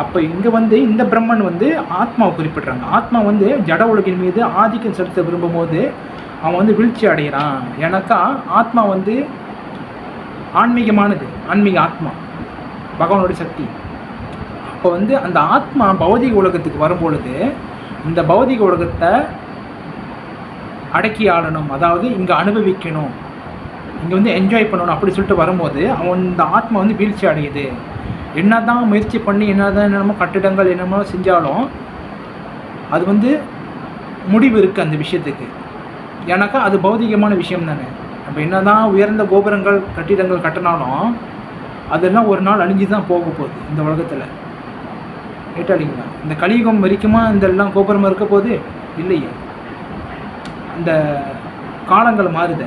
Speaker 1: அப்போ இங்கே வந்து இந்த பிரம்மன் வந்து ஆத்மாவை குறிப்பிட்றாங்க. ஆத்மா வந்து ஜட உலகின் மீது ஆதிக்கம் செலுத்த விரும்பும் போது அவன் வந்து வீழ்ச்சி அடைகிறான். ஏன்னாக்கா ஆத்மா வந்து ஆன்மீகமானது, ஆன்மீக ஆத்மா பகவானுடைய சக்தி. அப்போ வந்து அந்த ஆத்மா பௌதிக உலகத்துக்கு வரும்பொழுது இந்த பௌதிக உலகத்தை அடக்கி ஆடணும், அதாவது இங்கே அனுபவிக்கணும், இங்கே வந்து என்ஜாய் பண்ணணும் அப்படி சொல்லிட்டு வரும்போது அவன் இந்த ஆத்மா வந்து வீழ்ச்சி அடையுது. என்ன தான் முயற்சி பண்ணி என்ன தான் என்னென்னமோ கட்டிடங்கள் என்னமோ செஞ்சாலும் அது வந்து முடிவு இருக்குது அந்த விஷயத்துக்கு. ஏன்னாக்கா அது பௌதிகமான விஷயம் தானே. நம்ம என்ன தான் உயர்ந்த கோபுரங்கள் கட்டிடங்கள் கட்டினாலும் அதெல்லாம் ஒரு நாள் அழிஞ்சு தான் போக போகுது இந்த உலகத்தில். கேட்டா இல்லைங்களா? இந்த கலியுகம் வரைக்குமா இந்த எல்லாம் கோபுரம் இருக்க போகுது? இல்லையே. அந்த காலங்கள் மாறுத,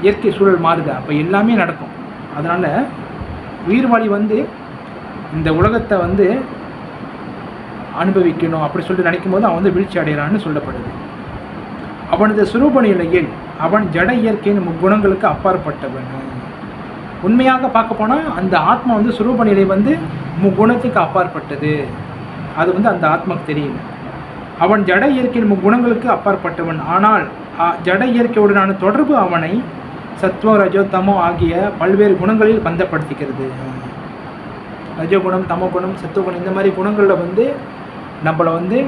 Speaker 1: இயற்கை சூழல் மாறுது, அப்போ எல்லாமே நடக்கும். அதனால் உயிர்வாளி வந்து இந்த உலகத்தை வந்து அனுபவிக்கணும் அப்படி சொல்லிட்டு நினைக்கும் போது அவன் வந்து வீழ்ச்சி அடைகிறான்னு சொல்லப்படுது. அவனது சுரூப நிலையில் அவன் ஜட இயற்கையின் குணங்களுக்கு அப்பாற்பட்டவன். உண்மையாக பார்க்க போனால் அந்த ஆத்மா வந்து சுரூப நிலை வந்து குணத்துக்கு அப்பாற்பட்டது. அது வந்து அந்த ஆத்மாவுக்கு தெரியல. அவன் ஜட இயற்கையின் குணங்களுக்கு அப்பாற்பட்டவன். ஆனால் ஜட இயற்கையுடனான தொடர்பு அவனை சத்வ ரஜோ தமோ ஆகிய பல்வேறு குணங்களில் பந்தப்படுத்திக்கிறது. ரஜோகுணம், தமோகுணம், சத்துவகுணம் இந்த மாதிரி குணங்களில் வந்து நம்மளை வந்து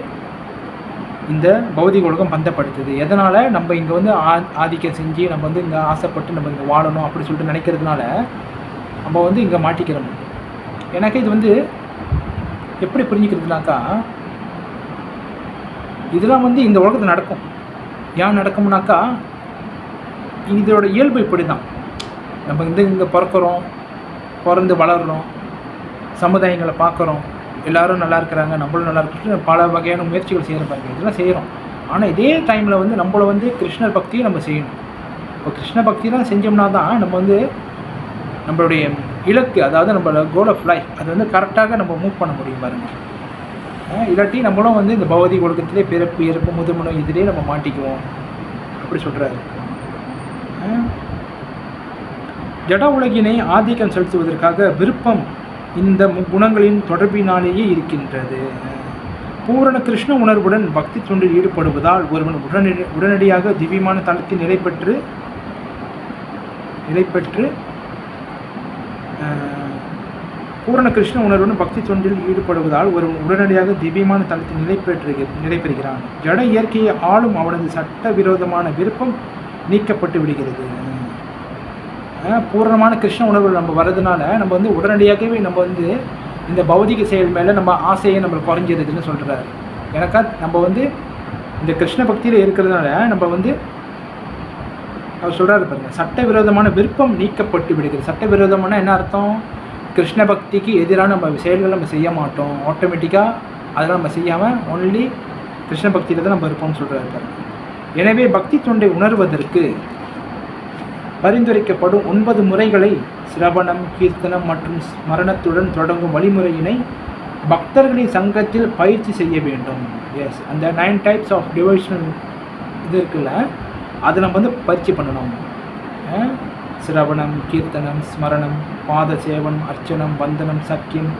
Speaker 1: இந்த பௌதிக உலகம் பந்தப்படுத்துது. எதனால்? நம்ம இங்கே வந்து ஆதிக்கம் செஞ்சு நம்ம வந்து இங்கே ஆசைப்பட்டு நம்ம இங்கே வாழணும் அப்படி சொல்லிட்டு நினைக்கிறதுனால நம்ம வந்து இங்கே மாட்டிக்கிறோம். எனக்கு இது வந்து எப்படி புரிஞ்சுக்கிறதுனாக்கா, இதெல்லாம் வந்து இந்த உலகத்தில் நடக்கும். ஏன் நடக்கும்னாக்கா, இதோட இயல்பு இப்படி தான். நம்ம இங்கே பிறக்கிறோம், பிறந்து வளர்கிறோம், சமுதாயங்களை பார்க்குறோம், எல்லோரும் நல்லா இருக்கிறாங்க, நம்மளும் நல்லா இருக்கிறோம், பல வகையான முயற்சிகள் செய்கிற பாருங்க, இதெல்லாம் செய்கிறோம். ஆனால் இதே டைமில் வந்து நம்மளை வந்து கிருஷ்ணர் பக்தியை நம்ம செய்யணும். இப்போ கிருஷ்ண பக்தியெலாம் செஞ்சோம்னா தான் நம்ம வந்து நம்மளுடைய இலக்கு, அதாவது நம்மளோட கோல் ஆஃப் லைஃப் அது வந்து கரெக்டாக நம்ம மூவ் பண்ண முடியும் பாருங்கள். இல்லாட்டி நம்மளும் வந்து இந்த பௌதிக ஒழுக்கத்திலே பிறப்பு இறப்பு முதுமணம் இதிலே நம்ம மாட்டிக்குவோம் அப்படி சொல்கிறாரு. ஜட உலகினை ஆதிக்கம் செலுத்துவதற்காக விருப்பம் இந்த குணங்களின் தொடர்பினாலேயே இருக்கின்றது. பூரண கிருஷ்ண உணர்வுடன் பக்தி தொண்டில் ஈடுபடுவதால் ஒருவன் உடனடியாக திவ்யமான தளத்தில் நிலை பெற்று பூரண கிருஷ்ண உணர்வுடன் பக்தி தொண்டில் ஈடுபடுவதால் ஒருவன் உடனடியாக திவ்யமான தளத்தில் நிலை பெறுகிறான். ஜட இயற்கையை ஆளும் அவனது சட்ட விரோதமான விருப்பம் நீக்கப்பட்டு விடுகிறது. பூரணமான கிருஷ்ண உணர்வு நம்ம வர்றதுனால நம்ம வந்து உடனடியாகவே நம்ம வந்து இந்த பௌதிக செயல் மேலே நம்ம ஆசையை நம்ம குறைஞ்சிருதுன்னு சொல்கிறாரு. எனக்கா நம்ம வந்து இந்த கிருஷ்ண பக்தியில் இருக்கிறதுனால நம்ம வந்து அவர் சொல்கிறாரு பாருங்கள், சட்டவிரோதமான விருப்பம் நீக்கப்பட்டு விடுகிறது. சட்டவிரோதமான என்ன அர்த்தம்? கிருஷ்ண பக்திக்கு எதிரான நம்ம செயல்களை நம்ம செய்ய மாட்டோம். ஆட்டோமேட்டிக்காக அதெல்லாம் நம்ம செய்யாமல் ஒன்லி கிருஷ்ண பக்தியில் தான் நம்ம இருப்போம்னு சொல்கிறாரு பாருங்கள். எனவே பக்தி தொண்டை உணர்வதற்கு பரிந்துரைக்கப்படும் 9 முறைகளை சிரவணம், கீர்த்தனம் மற்றும் ஸ்மரணத்துடன் தொடங்கும் வழிமுறையினை பக்தர்களின் சங்கத்தில் பயிற்சி செய்ய வேண்டும். எஸ், அந்த 9 டைப்ஸ் ஆஃப் டிவோஷனல் இது இருக்குல்ல, அதை நம்ம வந்து பயிற்சி பண்ணணும். சிரவணம், கீர்த்தனம், ஸ்மரணம், பாத சேவனம், அர்ச்சனம், வந்தனம், சக்கியம்,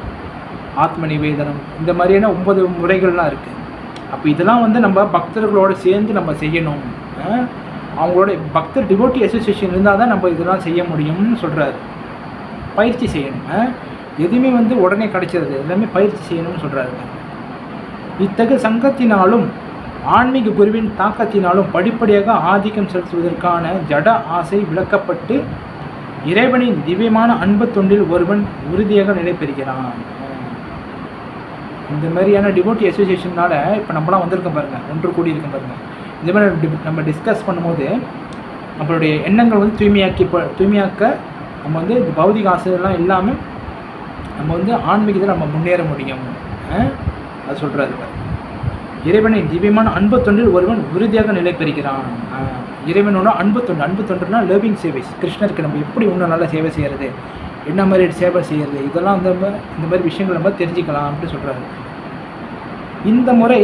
Speaker 1: ஆத்ம நிவேதனம், இந்த மாதிரியான 9 முறைகள்லாம் இருக்குது. அப்போ இதெல்லாம் வந்து நம்ம பக்தர்களோடு சேர்ந்து நம்ம செய்யணும். அவங்களோட பக்தர் டிவோட்டி அசோசியேஷன் இருந்தால் தான் நம்ம இதெல்லாம் செய்ய முடியும்னு சொல்கிறாரு. பயிற்சி செய்யணும். எதுவுமே வந்து உடனே கிடைச்சிருது, எல்லாமே பயிற்சி செய்யணும்னு சொல்கிறாரு. இத்தகைய சங்கத்தினாலும் ஆன்மீக குருவின் தாக்கத்தினாலும் படிப்படியாக ஆதிக்கம் செலுத்துவதற்கான ஜட ஆசை விளக்கப்பட்டு இறைவனின் திவ்யமான அன்பு தொண்டில் ஒருவன் உறுதியாக நிலை பெறுகிறான். இந்த மாதிரியான டிவோட்டி அசோசியேஷனால் இப்போ நம்மளாம் வந்திருக்கோம் பாருங்கள், ஒன்று கூடி இருக்கோம் பாருங்கள். இந்த மாதிரி நம்ம டிஸ்கஸ் பண்ணும்போது நம்மளுடைய எண்ணங்கள் வந்து தூய்மையாக்க நம்ம வந்து பௌதிக ஆசையெல்லாம் இல்லாமல் நம்ம வந்து ஆன்மீகத்தில் நம்ம முன்னேற முடியும். அது சொல்கிறாரு. இறைவனின் திவ்யமான அன்பு தொண்டில் ஒருவன் உறுதியாக நிலை பெறுகிறான். இறைவனோட அன்பு தொண்டுனா லவ்விங் சர்வீஸ். கிருஷ்ணருக்கு நம்ம எப்படி இன்னும் நல்லா சேவை செய்கிறது, என்ன மாதிரி சேவை செய்கிறது, இதெல்லாம் இந்த மாதிரி விஷயங்கள் நம்ம தெரிஞ்சுக்கலாம் அப்படின்னு சொல்கிறாரு. இந்த முறை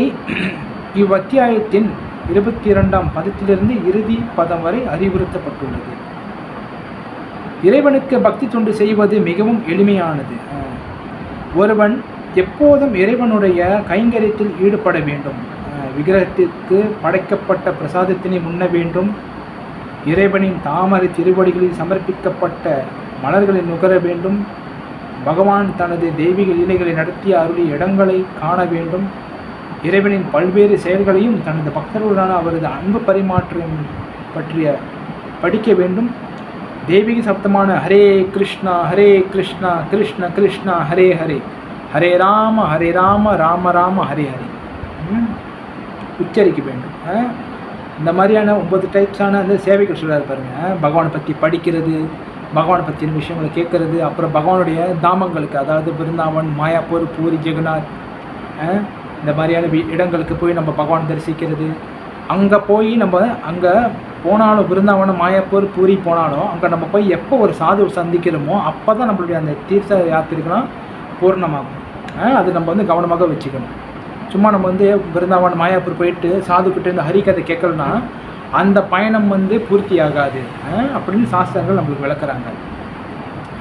Speaker 1: இவ்வத்தியாயத்தின் 22ஆம் பதத்திலிருந்து இறுதி பதம் வரை அறிவுறுத்தப்பட்டுள்ளது. இறைவனுக்கு பக்தி தொண்டு செய்வது மிகவும் எளிமையானது. ஒருவன் எப்போதும் இறைவனுடைய கைங்கரியத்தில் ஈடுபட வேண்டும். விக்கிரகத்திற்கு படைக்கப்பட்ட பிரசாதத்தினை முன்ன வேண்டும். இறைவனின் தாமரை திருவடிகளில் சமர்ப்பிக்கப்பட்ட மலர்களை நுகர வேண்டும். பகவான் தனது தெய்வீக லீலைகளை நடத்திய அருளிய இடங்களை காண வேண்டும். இறைவனின் பல்வேறு செயல்களையும் தனது பக்தர்களுடனான அவரது அன்பு பரிமாற்றம் பற்றிய படிக்க வேண்டும். தெய்வீக சப்தமான ஹரே கிருஷ்ணா கிருஷ்ண கிருஷ்ணா ஹரே ஹரே, ஹரே ராம ராம ராம ஹரே ஹரே உச்சரிக்க வேண்டும். இந்த மாதிரியான 9 டைப்ஸான அந்த சேவைகள் சொல்கிறார் பாருங்கள். பகவானை பற்றி படிக்கிறது, பகவானை பற்றின விஷயங்களை கேட்குறது, அப்புறம் பகவானுடைய தாமங்களுக்கு, அதாவது பிருந்தாவன், மாயாப்பூர், பூரி ஜெகநாத், இந்த மாதிரியான இடங்களுக்கு போய் நம்ம பகவான் தரிசிக்கிறது. அங்கே போய் நம்ம அங்கே போனாலும், பிருந்தாவனம், மாயாப்பூர், பூரி போனாலும் அங்கே நம்ம போய் எப்போ ஒரு சாது சந்திக்கிறோமோ அப்போ தான் நம்மளுடைய அந்த தீர்த்த யாத்திரைக்கெல்லாம் பூர்ணமாகும். அது நம்ம வந்து கவனமாக வச்சுக்கணும். சும்மா நம்ம வந்து பிருந்தாவன், மாயாப்பூர் போயிட்டு சாதுக்கிட்ட இருந்து ஹரிகதை கேட்கலன்னா அந்த பயணம் வந்து பூர்த்தி ஆகாது அப்படின்னு சாஸ்திரங்கள் நம்மளுக்கு விளக்குறாங்க.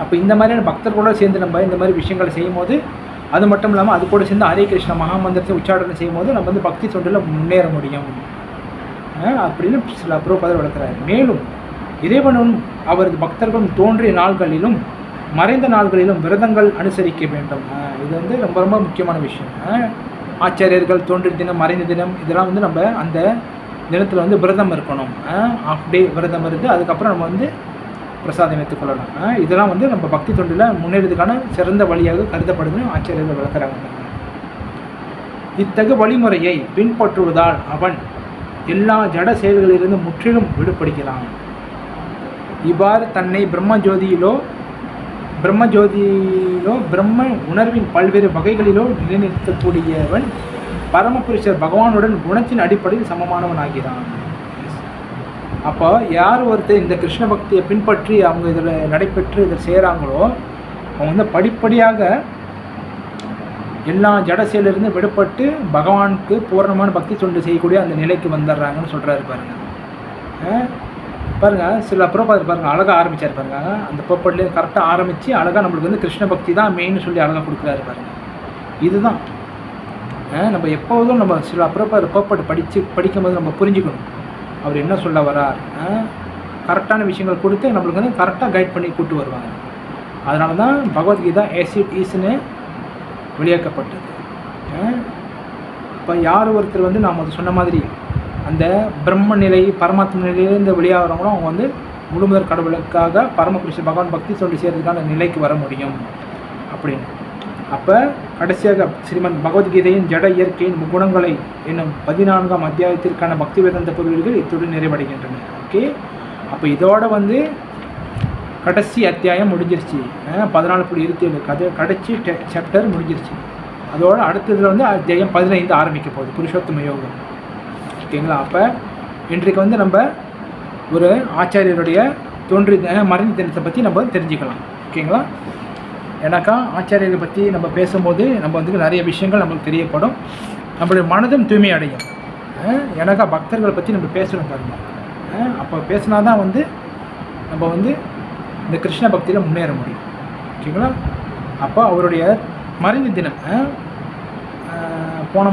Speaker 1: அப்போ இந்த மாதிரியான பக்தர்களோடு சேர்ந்து நம்ம இந்த மாதிரி விஷயங்களை செய்யும் போது, அது மட்டும் இல்லாமல் அது கூட சேர்ந்து ஹரே கிருஷ்ண மகாமந்திரத்தை உச்சாரணை செய்யும் போது நம்ம வந்து பக்தி தொண்டில் முன்னேற முடியும் அப்படின்னு சில பிரபுபாதர் விளக்குறாரு. மேலும் இறைவனும் அவரது பக்தர்களும் தோன்றிய நாள்களிலும் மறைந்த நாள்களிலும் விரதங்கள் அனுசரிக்க வேண்டும். இது வந்து ரொம்ப ரொம்ப முக்கியமான விஷயம். ஆச்சாரியர்கள் தோன்றிய தினம், மறைந்த தினம், இதெல்லாம் வந்து நம்ம அந்த தினத்தில் வந்து விரதம் இருக்கணும். ஆஃப் டே விரதம் இருந்து அதுக்கப்புறம் நம்ம வந்து பிரசாதம் எடுத்துக்கொள்ளலாம். இதெல்லாம் வந்து நம்ம பக்தி தொண்டில் முன்னேறதுக்கான சிறந்த வழியாக கருதப்படுதுன்னு ஆச்சாரியர்கள் விளக்குறாங்க. இத்தகு வழிமுறையை பின்பற்றுவதால் அவன் எல்லா ஜட செயல்களிலிருந்து முற்றிலும் விடுபடுகிறான். இவ்வாறு தன்னை பிரம்ம பிரம்ம உணர்வின் பல்வேறு வகைகளிலோ நிலைநிறுத்தக்கூடியவன் பரமபுருஷர் பகவானுடன் குணத்தின் அடிப்படையில் சமமானவன் ஆகிறான். அப்போ யார் ஒருத்தர் இந்த கிருஷ்ண பக்தியை பின்பற்றி அவங்க இதில் நடைபெற்று இதில் செய்கிறாங்களோ அவங்க வந்து படிப்படியாக எல்லா ஜட செயலிருந்து விடுபட்டு பகவானுக்கு பூர்ணமான பக்தி தொண்டு செய்யக்கூடிய அந்த நிலைக்கு வந்துடுறாங்கன்னு சொல்கிறாரு பாருங்கள். பாருங்கள், சில புறப்பாடு பாருங்கள் அழகாக ஆரம்பித்தார் பாருங்கள். அந்த புறப்பாடுலேயே கரெக்டாக ஆரம்பித்து அழகாக நம்மளுக்கு வந்து கிருஷ்ண பக்தி தான் மெயின்னு சொல்லி அழகாக கொடுக்குறாரு பாருங்கள். இதுதான் நம்ம எப்போதும் நம்ம சில புறப்பாடு படிக்கும்போது நம்ம புரிஞ்சுக்கணும் அவர் என்ன சொல்ல வரார். கரெக்டான விஷயங்கள் கொடுத்து நம்மளுக்கு வந்து கரெக்டாக கைட் பண்ணி கூப்பிட்டு வருவாங்க. அதனால தான் பகவத்கீதா ஏசிட் ஈஸ்ன்னு வெளியாக்கப்பட்டது. இப்போ யார் ஒருத்தர் வந்து நாம் அது சொன்ன மாதிரி அந்த பிரம்ம நிலை, பரமாத்ம நிலையிலேருந்து வெளியாகிறவங்களோ அவங்க வந்து முழுமுதற் கடவுளுக்காக பரமபுருஷ பகவான் பக்தி சொல்லி செய்கிறதுக்கான நிலைக்கு வர முடியும் அப்படின்னு. அப்போ கடைசியாக ஸ்ரீமத் பகவத்கீதையின் ஜட இயற்கையின் முக்குணங்களை என்னும் 14ஆம் அத்தியாயத்திற்கான பக்தி வேதாந்த பொருள்கள் இத்துடன் நிறைவடைகின்றன. ஓகே, அப்போ இதோட வந்து கடைசி அத்தியாயம் முடிஞ்சிருச்சு. 14.27 கடைசி சாப்டர் முடிஞ்சிருச்சு. அதோட அடுத்ததில் வந்து அத்தியாயம் 15 ஆரம்பிக்க போகுது, புருஷோத்தம யோகம். ஓகேங்களா? அப்போ இன்றைக்கு வந்து நம்ம ஒரு ஆச்சாரியருடைய மறைந்த தினத்தை பற்றி நம்ம தெரிஞ்சுக்கலாம். ஓகேங்களா? ஏன்னாக்கா ஆச்சாரியரை பற்றி நம்ம பேசும்போது நம்ம வந்து நிறைய விஷயங்கள் நம்மளுக்கு தெரியப்படும், நம்மளுடைய மனதும் தூய்மை அடையும். ஏன்னாக்கா பக்தர்களை பற்றி நம்ம பேசணும் பாருங்கள். அப்போ பேசினா தான் வந்து நம்ம வந்து இந்த கிருஷ்ண பக்தியில் முன்னேற முடியும். ஓகேங்களா? அப்போ அவருடைய மறைந்த தினம் போன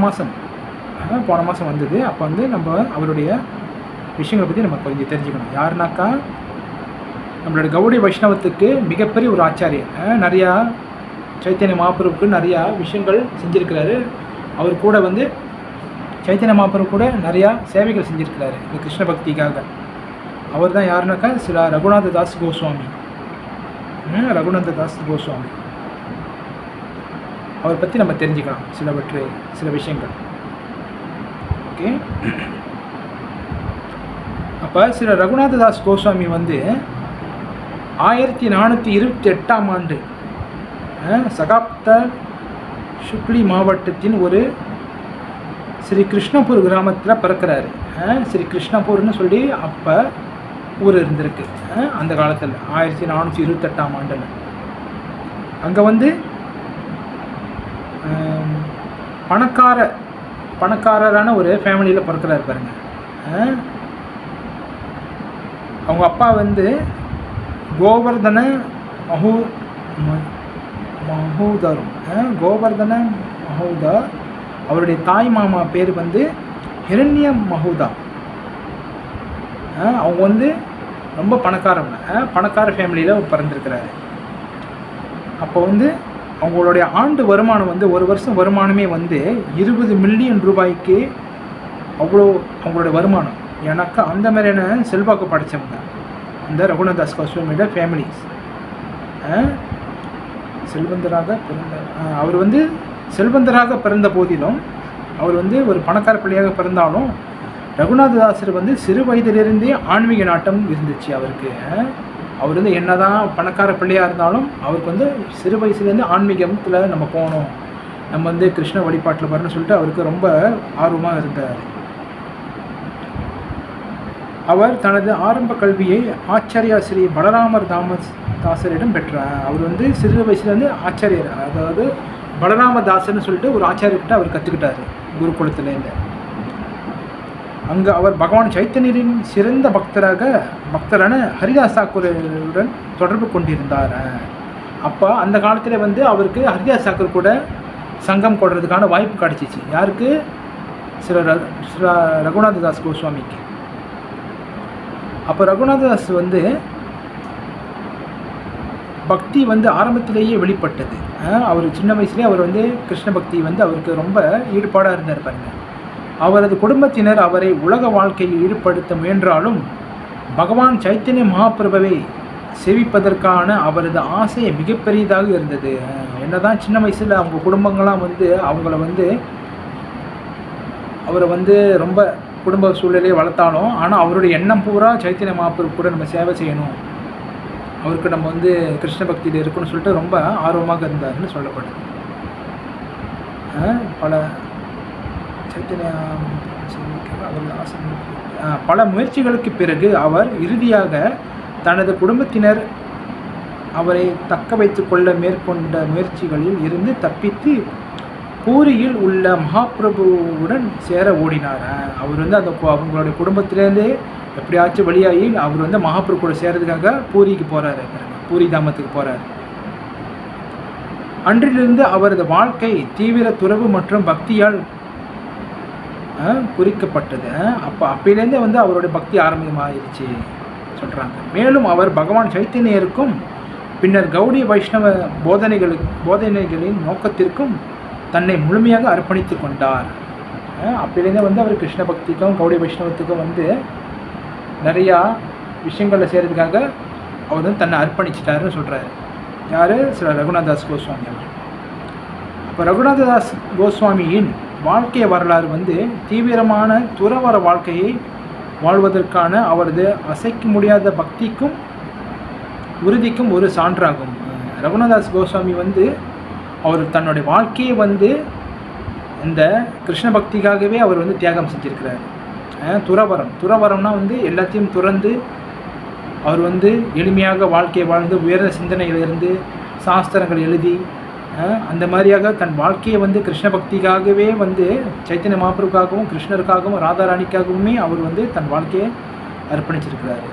Speaker 1: மாதம் வந்தது. அப்போ வந்து நம்ம அவருடைய விஷயங்களை பற்றி நம்ம கொஞ்சம் தெரிஞ்சுக்கணும். யாருனாக்கா நம்மளுடைய கௌடிய வைஷ்ணவத்துக்கு மிகப்பெரிய ஒரு ஆச்சாரியர். நிறையா சைத்தன்ய மகாபிரபுக்கு நிறையா விஷயங்கள் செஞ்சுருக்கிறாரு. அவர் கூட வந்து சைத்தன்ய மகாபிரபு கூட நிறையா சேவைகள் செஞ்சுருக்கிறாரு இந்த கிருஷ்ண பக்திக்காக. அவர் தான் யாருனாக்கா சில ரகுநாத தாஸ் கோஸ்வாமி. அவரை பற்றி நம்ம தெரிஞ்சுக்கலாம் சில விஷயங்கள். ஓகே, அப்போ சில ரகுநாத தாஸ் கோஸ்வாமி வந்து 1428ஆம் ஆண்டு சகாப்த சுக்லி மாவட்டத்தின் ஒரு ஸ்ரீ கிருஷ்ணபூர் கிராமத்தில் பிறக்கிறாரு. ஸ்ரீ கிருஷ்ணபூர்னு சொல்லி அப்போ ஊர் இருந்திருக்கு அந்த காலத்தில் 1428ஆம் ஆண்டில். அங்கே வந்து பணக்காரரான ஒரு ஃபேமிலியில் பிறக்கிறாரு பாருங்க. அவங்க அப்பா வந்து கோவர்தன மஹூதர். அவருடைய தாய் மாமா பேர் வந்து ஹிரண்ய மஹூதா. அவங்க வந்து ரொம்ப பணக்கார ஃபேமிலியில் பிறந்திருக்கிறாரு. அப்போ வந்து அவங்களுடைய ஆண்டு வருமானம் வந்து ஒரு வருஷம் வருமானமே வந்து 20 மில்லியன் ரூபாய்க்கு அவ்வளோ அவங்களுடைய வருமானம். எனக்கு அந்த மாதிரியான செல்வாக்கு படைத்தவங்க இந்த ரகுநாதாஸ் கோஸ்வாமியோட ஃபேமிலிஸ். செல்வந்தராக பிறந்த அவர் வந்து செல்வந்தராக பிறந்த போதிலும் அவர் வந்து ஒரு பணக்கார பிள்ளையாக பிறந்தாலும் ரகுநாததாசர் வந்து சிறு வயதிலிருந்தே ஆன்மீக நாட்டம் இருந்துச்சு அவருக்கு. அவர் வந்து என்ன தான் பணக்கார பிள்ளையாக இருந்தாலும் அவருக்கு வந்து சிறு வயசுலேருந்து ஆன்மீகத்தில் நம்ம போகணும், நம்ம வந்து கிருஷ்ண வழிபாட்டில் வரணும்னு சொல்லிட்டு அவருக்கு ரொம்ப ஆர்வமாக இருந்தார். அவர் தனது ஆரம்ப கல்வியை ஆச்சாரியா ஸ்ரீ பலராமர் தாசரிடம் பெற்றார். அவர் வந்து சிறு வயசுலேருந்து ஆச்சாரியர், அதாவது பலராமதாசர்னு சொல்லிட்டு ஒரு ஆச்சாரியர்கிட்ட அவர் கற்றுக்கிட்டார் குருகுலத்துலேருந்து. அங்கே அவர் பகவான் சைத்தன்யரின் சிறந்த பக்தரான ஹரிதாஸ் தாக்கூருடன் தொடர்பு கொண்டிருந்தார். அப்போ அந்த காலத்தில் வந்து அவருக்கு ஹரிதாஸ் தாக்கூர் கூட சங்கம் கொள்றதுக்கான வாய்ப்பு கிடச்சிச்சு. யாருக்கு? சில ரகுநாததாஸ் கோஸ்வாமிக்கு. அப்போ ரகுநாததாஸ் வந்து பக்தி வந்து ஆரம்பத்திலேயே வெளிப்பட்டது. அவர் சின்ன வயசுலேயே அவர் வந்து கிருஷ்ண பக்தி வந்து அவருக்கு ரொம்ப ஈடுபாடாக இருந்தார் பாருங்க. அவரது குடும்பத்தினர் அவரை உலக வாழ்க்கையில் ஈடுபடுத்த முயன்றாலும் பகவான் சைத்தன்ய மகாபிரபுவை சேவிப்பதற்கான அவரது ஆசை மிகப்பெரியதாக இருந்தது. என்னதான் சின்ன வயசில் அவங்க குடும்பங்கள்லாம் வந்து அவங்கள வந்து அவரை வந்து ரொம்ப குடும்ப சூழ்நிலையை வளர்த்தாலும், ஆனால் அவருடைய எண்ணம் பூரா சைத்தன்ய மகாபிரபு கூட நம்ம சேவை செய்யணும், அவருக்கு நம்ம வந்து கிருஷ்ண பக்தியில் இருக்குன்னு சொல்லிட்டு ரொம்ப ஆர்வமாக இருந்தார்னு சொல்லப்படுது. பல முயற்சிகளுக்கு பிறகு அவர் இறுதியாக தனது குடும்பத்தினர் அவரை தக்க வைத்து கொள்ள மேற்கொண்ட முயற்சிகளில் இருந்து தப்பித்து பூரியில் உள்ள மகாபிரபுவுடன் சேர ஓடினார். அவர் வந்து அந்த அவங்களுடைய குடும்பத்திலேருந்து எப்படியாச்சும் வெளியாகி அவர் வந்து மகாபிரபு கூட சேர்றதுக்காக பூரிக்கு போகிறாரு, பூரி தாமத்துக்கு போகிறார். அன்றிலிருந்து அவரது வாழ்க்கை தீவிர துறவு மற்றும் பக்தியால் குறிக்கப்பட்டது. அப்போலேருந்தே வந்து அவருடைய பக்தி ஆரம்பமாகிடுச்சு சொல்கிறாங்க. மேலும் அவர் பகவான் சைத்தன்யருக்கும் பின்னர் கௌடிய வைஷ்ணவ போதனைகளின் நோக்கத்திற்கும் தன்னை முழுமையாக அர்ப்பணித்து கொண்டார். அப்போலேருந்தே வந்து அவர் கிருஷ்ண பக்திக்கும் கௌடிய வைஷ்ணவத்துக்கும் வந்து நிறையா விஷயங்களில் செய்கிறதுக்காக அவர் வந்து தன்னை அர்ப்பணிச்சிட்டாருன்னு சொல்கிறாரு. யார்? சில ரகுநாதாஸ் கோஸ்வாமி அவர். அப்போ ரகுநாததாஸ் கோஸ்வாமியின் வாழ்க்கை வரலாறு வந்து தீவிரமான துறவற வாழ்க்கையை வாழ்வதற்கான அவரது அசைக்க முடியாத பக்திக்கும் உறுதிக்கும் ஒரு சான்றாகும். ரகுநாதாஸ் கோஸ்வாமி வந்து அவர் தன்னுடைய வாழ்க்கையை வந்து இந்த கிருஷ்ண பக்திக்காகவே அவர் வந்து தியாகம் செஞ்சுருக்கிறார். துறவரம்னா வந்து எல்லாத்தையும் துறந்து அவர் வந்து எளிமையாக வாழ்க்கையை வாழ்ந்து உயர்ந்த சிந்தனையிலிருந்து சாஸ்திரங்கள் எழுதி அந்த மாதிரியாக தன் வாழ்க்கையை வந்து கிருஷ்ண பக்திக்காகவே வந்து சைத்தன்ய மகாபிரபுக்காகவும் கிருஷ்ணருக்காகவும் ராதாராணிக்காகவுமே அவர் வந்து தன் வாழ்க்கையை அர்ப்பணிச்சிருக்கிறாரு.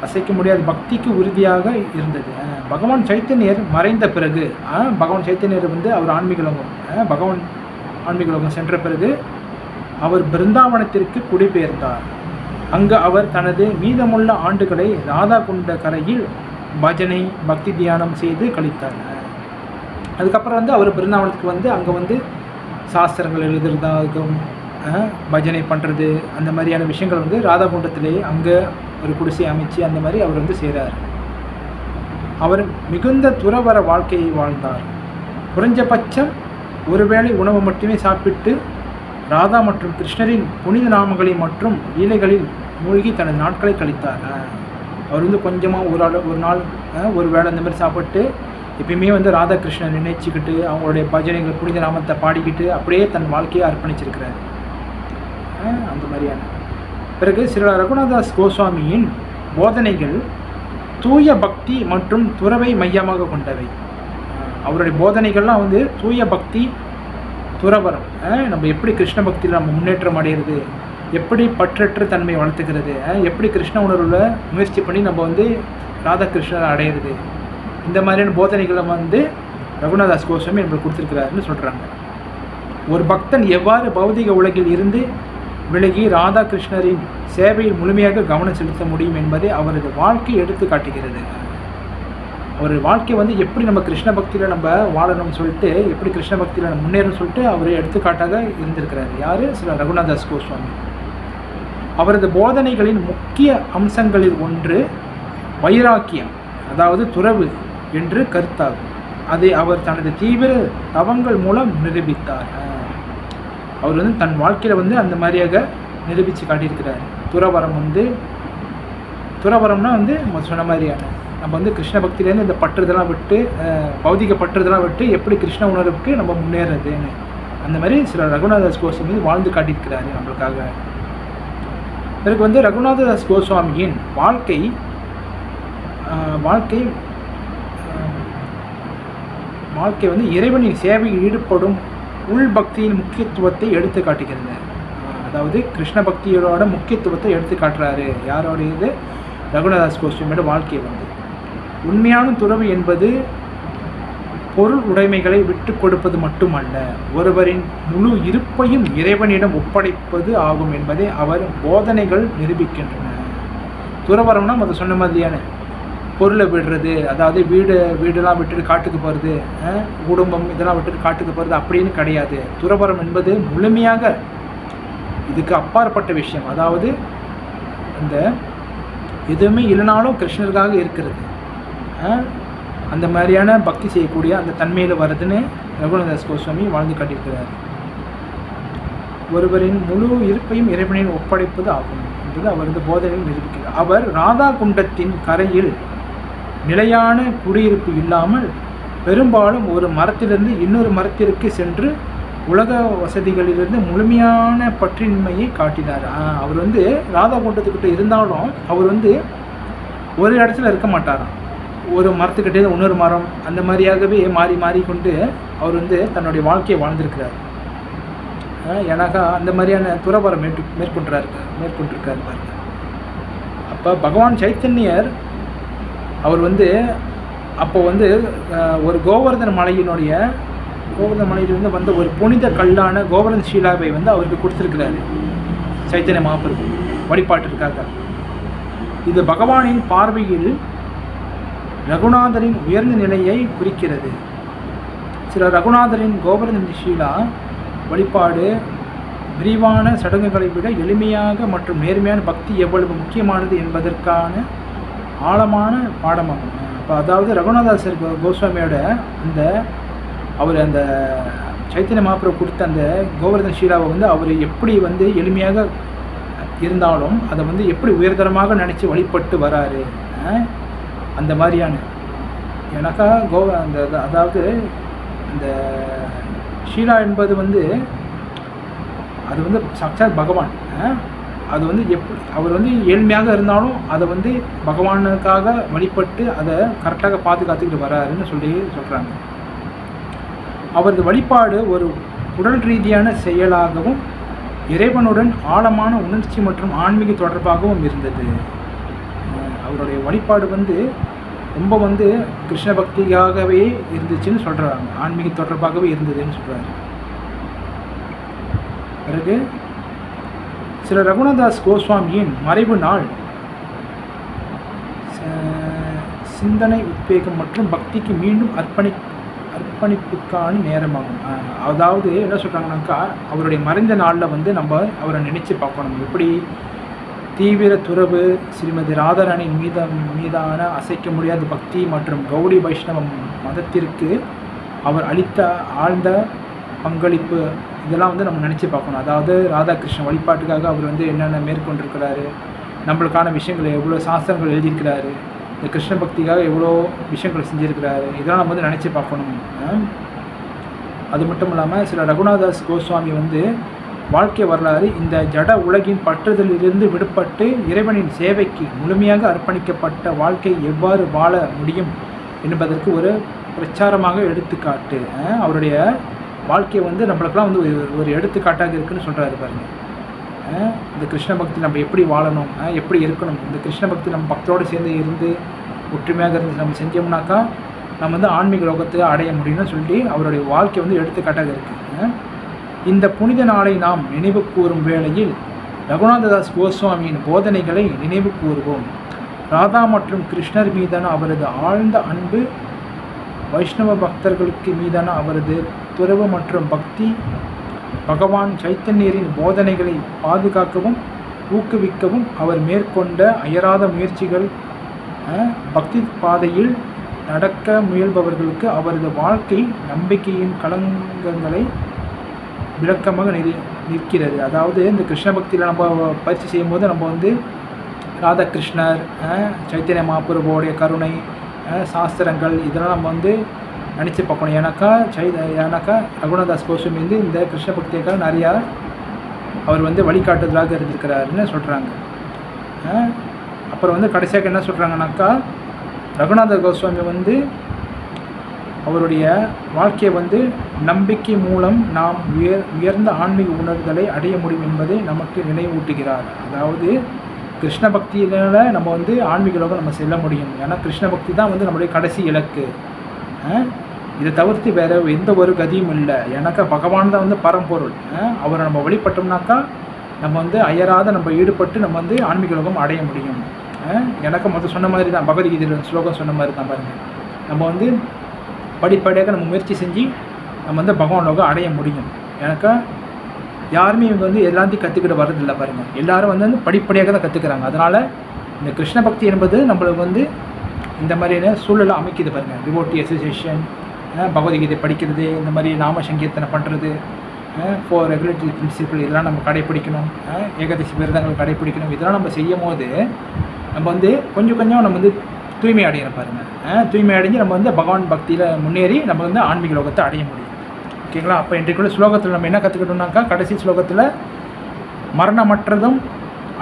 Speaker 1: அசைக்க முடியாத பக்திக்கு உறுதியாக இருந்தது. பகவான் சைத்தன்யர் மறைந்த பிறகு பகவான் சைத்தன்யர் வந்து அவர் பகவான் ஆன்மீகலோகம் சென்ற பிறகு அவர் பிருந்தாவனத்திற்கு குடிபெயர்ந்தார். அங்கு அவர் தனது மீதமுள்ள ஆண்டுகளை ராதா குண்ட கரையில் பஜனை பக்தி தியானம் செய்து கழித்தார். அதுக்கப்புறம் வந்து அவர் பிருந்தாவனத்துக்கு வந்து அங்கே வந்து சாஸ்திரங்கள் எழுதுறதாகவும் பஜனை பண்ணுறது அந்த மாதிரியான விஷயங்கள் வந்து ராதா குண்டத்திலேயே அங்கே ஒரு குடிசை அமைச்சு அந்த மாதிரி அவர் வந்து செய்கிறார். அவர் மிகுந்த துறவற வாழ்க்கையை வாழ்ந்தார். குறைஞ்சபட்சம் ஒருவேளை உணவு மட்டுமே சாப்பிட்டு ராதா மற்றும் கிருஷ்ணரின் புனித நாமங்களை மற்றும் லீலைகளில் மூழ்கி தனது நாட்களை கழித்தார். அவர் வந்து கொஞ்சமாக ஒரு நாள் ஒரு வேளை அந்த மாதிரி சாப்பிட்டு எப்பயுமே வந்து ராதா கிருஷ்ணன் நினைச்சிக்கிட்டு அவங்களுடைய பஜனைகள் புனித நாமத்தை பாடிக்கிட்டு அப்படியே தன் வாழ்க்கையை அர்ப்பணிச்சிருக்கிறார். அந்த மாதிரியான பிறகு சில ரகுநாதாஸ் கோஸ்வாமியின் போதனைகள் தூய பக்தி மற்றும் துறவை மையமாக கொண்டவை. அவருடைய போதனைகள்லாம் வந்து தூய பக்தி துறவரம், நம்ம எப்படி கிருஷ்ண பக்தியில் நம்ம முன்னேற்றம் அடைகிறது, எப்படி பற்றற்ற தன்மை வளர்த்துக்கிறது, எப்படி கிருஷ்ண உணர்வில் முயற்சி பண்ணி நம்ம வந்து ராதாகிருஷ்ணரை அடையிறது, இந்த மாதிரியான போதனைகளை வந்து ரகுநாதாஸ் கோஸ்வாமி நம்மளுக்கு கொடுத்துருக்கிறாருன்னு சொல்கிறாங்க. ஒரு பக்தன் எவ்வாறு பௌதிக உலகில் இருந்து விலகி ராதாகிருஷ்ணரின் சேவையில் முழுமையாக கவனம் செலுத்த முடியும் என்பதை அவரது வாழ்க்கை எடுத்து காட்டுகிறது. அவர் வாழ்க்கை வந்து எப்படி நம்ம கிருஷ்ண பக்தியில் நம்ம வாழணும்னு சொல்லிட்டு, எப்படி கிருஷ்ண பக்தியில் நம்ம முன்னேறணும்னு சொல்லிட்டு அவர் எடுத்துக்காட்டாக இருந்திருக்கிறார். யார்? ஸ்ரீ ரகுநாதாஸ் கோஸ்வாமி. அவரது போதனைகளின் முக்கிய அம்சங்களில் ஒன்று வைராக்கியம், அதாவது துறவு என்று கருத்தாகும். அதை அவர் தனது தீவிர தவங்கள் மூலம் நிரூபித்தார். அவர் வந்து தன் வாழ்க்கையில் வந்து அந்த மாதிரியாக நிரூபித்து காட்டியிருக்கிறார். துறவரம்னா வந்து சொன்ன மாதிரியான நம்ம வந்து கிருஷ்ண பக்தியிலேருந்து இந்த பற்றுதெல்லாம் விட்டு, பௌதிக பற்றுதெல்லாம் விட்டு எப்படி கிருஷ்ண உணர்வுக்கு நம்ம முன்னேறதுன்னு அந்த மாதிரி சில ரகுநாதாஸ் கோஸ்வாமி வாழ்ந்து காட்டியிருக்கிறாரு நம்மளுக்காக. பிறகு வந்து ரகுநாதாஸ் கோஸ்வாமியின் வாழ்க்கை வந்து இறைவனின் சேவையில் ஈடுபடும் உள் பக்தியின் முக்கியத்துவத்தை எடுத்து காட்டுகிறது. அதாவது கிருஷ்ண பக்தியோட முக்கியத்துவத்தை எடுத்து காட்டுறாரு. யாரோடைய இது? ரகுநாதாஸ் கோஸ்வாமியோட வாழ்க்கையை வந்து உண்மையான துறவு என்பது பொருள் உடைமைகளை விட்டு கொடுப்பது மட்டுமல்ல, ஒருவரின் முழு இருப்பையும் இறைவனிடம் ஒப்படைப்பது ஆகும் என்பதை அவர் போதனைகள் நிரூபிக்கின்றன. துறவரம்னா அதை சொன்ன மாதிரியான பொருளை விடுறது, அதாவது வீடெல்லாம் விட்டுட்டு காட்டுக்கு போகிறது, குடும்பம் இதெல்லாம் விட்டுட்டு காட்டுக்கு போகிறது அப்படின்னு கிடையாது. துறவரம் என்பது முழுமையாக இதுக்கு அப்பாற்பட்ட விஷயம். அதாவது அந்த எதுவுமே இல்லைனாலும் கிருஷ்ணருக்காக இருக்கிறது, அந்த மாதிரியான பக்தி செய்யக்கூடிய அந்த தன்மையில் வருதுன்னு ரகுநாதாஸ் கோஸ்வாமி வாழ்ந்து காட்டியிருக்கிறார். ஒருவரின் முழு இருப்பையும் இறைவனின் ஒப்படைப்பது ஆகும் என்பது அவரது போதனையில் நிரூபிக்கிறார். அவர் ராதா குண்டத்தின் கரையில் நிலையான குடியிருப்பு இல்லாமல் பெரும்பாலும் ஒரு மரத்திலிருந்து இன்னொரு மரத்திற்கு சென்று உலக வசதிகளிலிருந்து முழுமையான பற்றின்மையை காட்டினார். அவர் வந்து ராதா குண்டத்துக்கிட்ட இருந்தாலும் அவர் வந்து ஒரு இடத்துல இருக்க மாட்டாராம். ஒரு மரத்துக்கிட்டே இன்னொரு மரம் அந்த மாதிரியாகவே மாறி கொண்டு அவர் வந்து தன்னுடைய வாழ்க்கையை வாழ்ந்திருக்கிறார். ஏன்னாக்கா அந்த மாதிரியான துறவரம் மேற்கொண்டிருக்காரு பாருங்க. அப்போ பகவான் சைத்தன்யர் அவர் வந்து அப்போ வந்து ஒரு கோவர்தன மலையிலிருந்து வந்த ஒரு புனித கல்லான கோவர்தன ஷீலாவை வந்து அவருக்கு கொடுத்துருக்கிறாரு சைத்தன்ய மகாபிரபு வழிபாட்டிற்காக. இது பகவானின் பார்வையில் ரகுநாதரின் உயர்ந்த நிலையை குறிக்கிறது. சில ரகுநாதரின் கோவர்தன ஷீலா வழிபாடு விரிவான சடங்குகளை விட எளிமையாக மற்றும் நேர்மையான பக்தி எவ்வளவு முக்கியமானது என்பதற்கான ஆழமான பாடமாகும். இப்போ அதாவது ரகுநாதாசர் கோஸ்வாமியோட அவர் அந்த சைத்தன்ய மகாபிரபு கொடுத்த அந்த கோவர்தன ஷீலாவை வந்து அவர் எப்படி வந்து எளிமையாக இருந்தாலும் அதை வந்து எப்படி உயர்தரமாக நினச்சி வழிபட்டு வராரு. அந்த மாதிரியான எனக்கா அதாவது அந்த ஷீலா என்பது வந்து அது வந்து சாட்சாத் பகவான். அது வந்து அவர் வந்து ஏழ்மையாக இருந்தாலும் அதை வந்து பகவானுக்காக வழிபட்டு அதை கரெக்டாக பாதுகாத்துக்கிட்டு வராருன்னு சொல்கிறாங்க. அவரது வழிபாடு ஒரு உடல் ரீதியான செயலாகவும் இறைவனுடன் ஆழமான உணர்ச்சி மற்றும் ஆன்மீக தொடர்பாகவும் இருந்தது. அவருடைய வழிபாடு வந்து ரொம்ப வந்து கிருஷ்ண பக்தியாகவே இருந்துச்சுன்னு சொல்கிறாங்க, ஆன்மீக தொடர்பாகவே இருந்ததுன்னு சொல்கிறாங்க. பிறகு சில ரகுநாதாஸ் கோஸ்வாமியின் மறைவு நாள் சிந்தனை உத்வேகம் மற்றும் பக்திக்கு மீண்டும் அர்ப்பணிப்புக்கான நேரமாகும். அதாவது என்ன சொல்கிறாங்கனாக்கா அவருடைய மறைந்த நாளில் வந்து நம்ம அவரை நினச்சி பார்க்கணும். எப்படி தீவிர துறவு, ஸ்ரீமதி ராதாராணியின் மீதான அசைக்க முடியாத பக்தி மற்றும் கௌடி வைஷ்ணவ மதத்திற்கு அவர் அளித்த ஆழ்ந்த பங்களிப்பு, இதெல்லாம் வந்து நம்ம நினச்சி பார்க்கணும். அதாவது ராதாகிருஷ்ண வழிபாட்டுக்காக அவர் வந்து என்னென்ன மேற்கொண்டிருக்கிறாரு, நம்மளுக்கான விஷயங்களை எவ்வளோ சாஸ்திரங்கள் எழுதியிருக்கிறாரு, இந்த கிருஷ்ண பக்திக்காக எவ்வளோ விஷயங்கள் செஞ்சுருக்கிறாரு, இதெல்லாம் நம்ம வந்து நினச்சி பார்க்கணும். அது மட்டும் இல்லாமல் சில ரகுநாதாஸ் கோஸ்வாமி வந்து வாழ்க்கை வரலாறு இந்த ஜட உலகின் பற்றுதலிலிருந்து விடுபட்டு இறைவனின் சேவைக்கு முழுமையாக அர்ப்பணிக்கப்பட்ட வாழ்க்கை எவ்வாறு வாழ முடியும் என்பதற்கு ஒரு பிரச்சாரமாக எடுத்துக்காட்டு. அவருடைய வாழ்க்கையை வந்து நம்மளுக்கெல்லாம் வந்து ஒரு எடுத்துக்காட்டாக இருக்குதுன்னு சொல்கிறாரு பாருங்க. இந்த கிருஷ்ண பக்தி நம்ம எப்படி வாழணும், எப்படி இருக்கணும், இந்த கிருஷ்ண பக்தி நம்ம பக்தோடு சேர்ந்து இருந்து ஒற்றுமையாக இருந்து நம்ம செஞ்சோம்னாக்கா நம்ம வந்து ஆன்மீக லோகத்தை அடைய முடியும்னு சொல்லி அவருடைய வாழ்க்கை வந்து எடுத்துக்காட்டாக இருக்குது. இந்த புனித நாளை நாம் நினைவு கூறும் வேளையில் ரகுநாததாஸ் கோஸ்வாமியின் போதனைகளை நினைவு கூறுவோம். ராதா மற்றும் கிருஷ்ணர் மீதான அவரது ஆழ்ந்த அன்பு, வைஷ்ணவ பக்தர்களுக்கு மீதான அவரது துறவு மற்றும் பக்தி, பகவான் சைத்தன்யரின் போதனைகளை பாதுகாக்கவும் ஊக்குவிக்கவும் அவர் மேற்கொண்ட அயராத முயற்சிகள், பக்தி பாதையில் நடக்க முயல்பவர்களுக்கு அவரது வாழ்க்கை நம்பிக்கையின் களங்கங்களை விளக்கமாக நிற்கிறது. அதாவது இந்த கிருஷ்ண பக்தியில் நம்ம பயிற்சி செய்யும்போது நம்ம வந்து ராதாகிருஷ்ணர், சைத்தன்ய மகாபிரபுவோடைய கருணை, சாஸ்திரங்கள் இதெல்லாம் நம்ம வந்து நினச்சி பார்க்கணும். ஏன்னாக்கா ரகுநாதாஸ் கோஸ்வாமி வந்து இந்த கிருஷ்ண பக்திக்காக நிறையா அவர் வந்து வழிகாட்டுதலாக இருந்திருக்கிறாருன்னு சொல்கிறாங்க. அப்புறம் வந்து கடைசியாக என்ன சொல்கிறாங்கனாக்கா, ரகுநாத கோஸ்வாமி வந்து அவருடைய வாழ்க்கையை வந்து நம்பிக்கை மூலம் நாம் உயர்ந்த ஆன்மீக உணர்வுகளை அடைய முடியும் என்பதை நமக்கு நினைவூட்டுகிறார். அதாவது கிருஷ்ண பக்தியினால் நம்ம வந்து ஆன்மீக லோகம் நம்ம செல்ல முடியும். ஏன்னா கிருஷ்ண பக்தி தான் வந்து நம்மளுடைய கடைசி இலக்கு. இதை தவிர்த்து வேறு எந்த ஒரு கதியும் இல்லை. ஏன்னாக்கா பகவான் தான் வந்து பரம்பொருள். அவரை நம்ம வழிபட்டோம்னாக்கா நம்ம வந்து அயராத நம்ம ஈடுபட்டு நம்ம வந்து ஆன்மீக லோகம் அடைய முடியும். எனக்கு முதல் சொன்ன மாதிரி தான், பகவத்கீதையில் ஸ்லோகம் சொன்ன மாதிரி தான் பாருங்கள். நம்ம வந்து படிப்படியாக நம்ம முயற்சி செஞ்சு நம்ம வந்து பகவான் லோகம் அடைய முடியும். ஏன்னாக்கா யாருமே இவங்க வந்து எல்லாத்தையும் கற்றுக்கிட்டு வரதில்லை பாருங்கள். எல்லோரும் வந்து படிப்படியாக தான் கற்றுக்குறாங்க. அதனால் இந்த கிருஷ்ண பக்தி என்பது நம்மளுக்கு வந்து இந்த மாதிரியான சூழலை அமைக்குது பாருங்கள். டிவோட்டி அசோசியேஷன், பகவத்கீதை படிக்கிறது, இந்த மாதிரி நாம சங்கீர்த்தனை பண்ணுறது, 4 ரெகுலேட்டரி பிரின்சிபிள் இதெல்லாம் நம்ம கடைப்பிடிக்கணும், ஏகாதசி விரதங்கள் கடைப்பிடிக்கணும். இதெல்லாம் நம்ம செய்யும் போது நம்ம வந்து கொஞ்சம் நம்ம வந்து தூய்மை அடையிற பாருங்கள். தூய்மை அடைஞ்சு நம்ம வந்து பகவான் பக்தியில் முன்னேறி நம்ம வந்து ஆன்மீக லோகத்தை அடைய முடியும். ஓகேங்களா? அப்போ இன்றைக்குள்ள ஸ்லோகத்தில் நம்ம என்ன கற்றுக்கிட்டோம்னாக்கா, கடைசி ஸ்லோகத்தில் மரணமற்றதும்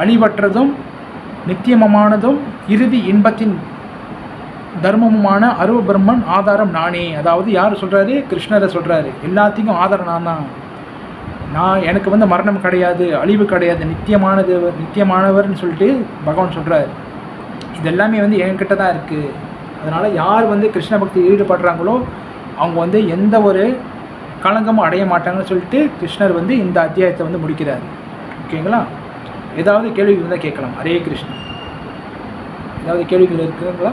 Speaker 1: அழிவற்றதும் நித்தியமமானதும் இறுதி இன்பத்தின் தர்மமுமான அருவ பிரம்மன் ஆதாரம் நானே. அதாவது யார் சொல்கிறாரு? கிருஷ்ணரை சொல்கிறாரு. எல்லாத்துக்கும் ஆதாரம் நான் தான். எனக்கு வந்து மரணம் கிடையாது, அழிவு கிடையாது, நித்தியமானவர்னு சொல்லிட்டு பகவான் சொல்கிறாரு. இது எல்லாமே வந்து என்கிட்ட தான் இருக்குது. அதனால் யார் வந்து கிருஷ்ண பக்தியில் ஈடுபடுறாங்களோ அவங்க வந்து எந்த ஒரு களங்கமும் அடைய மாட்டாங்கன்னு சொல்லிட்டு கிருஷ்ணர் வந்து இந்த அத்தியாயத்தை வந்து முடிக்கிறார். ஓகேங்களா? ஏதாவது கேள்விகள் இருந்தால் கேட்கலாம். ஹரே கிருஷ்ணா. ஏதாவது கேள்விகள் இருக்குங்களா?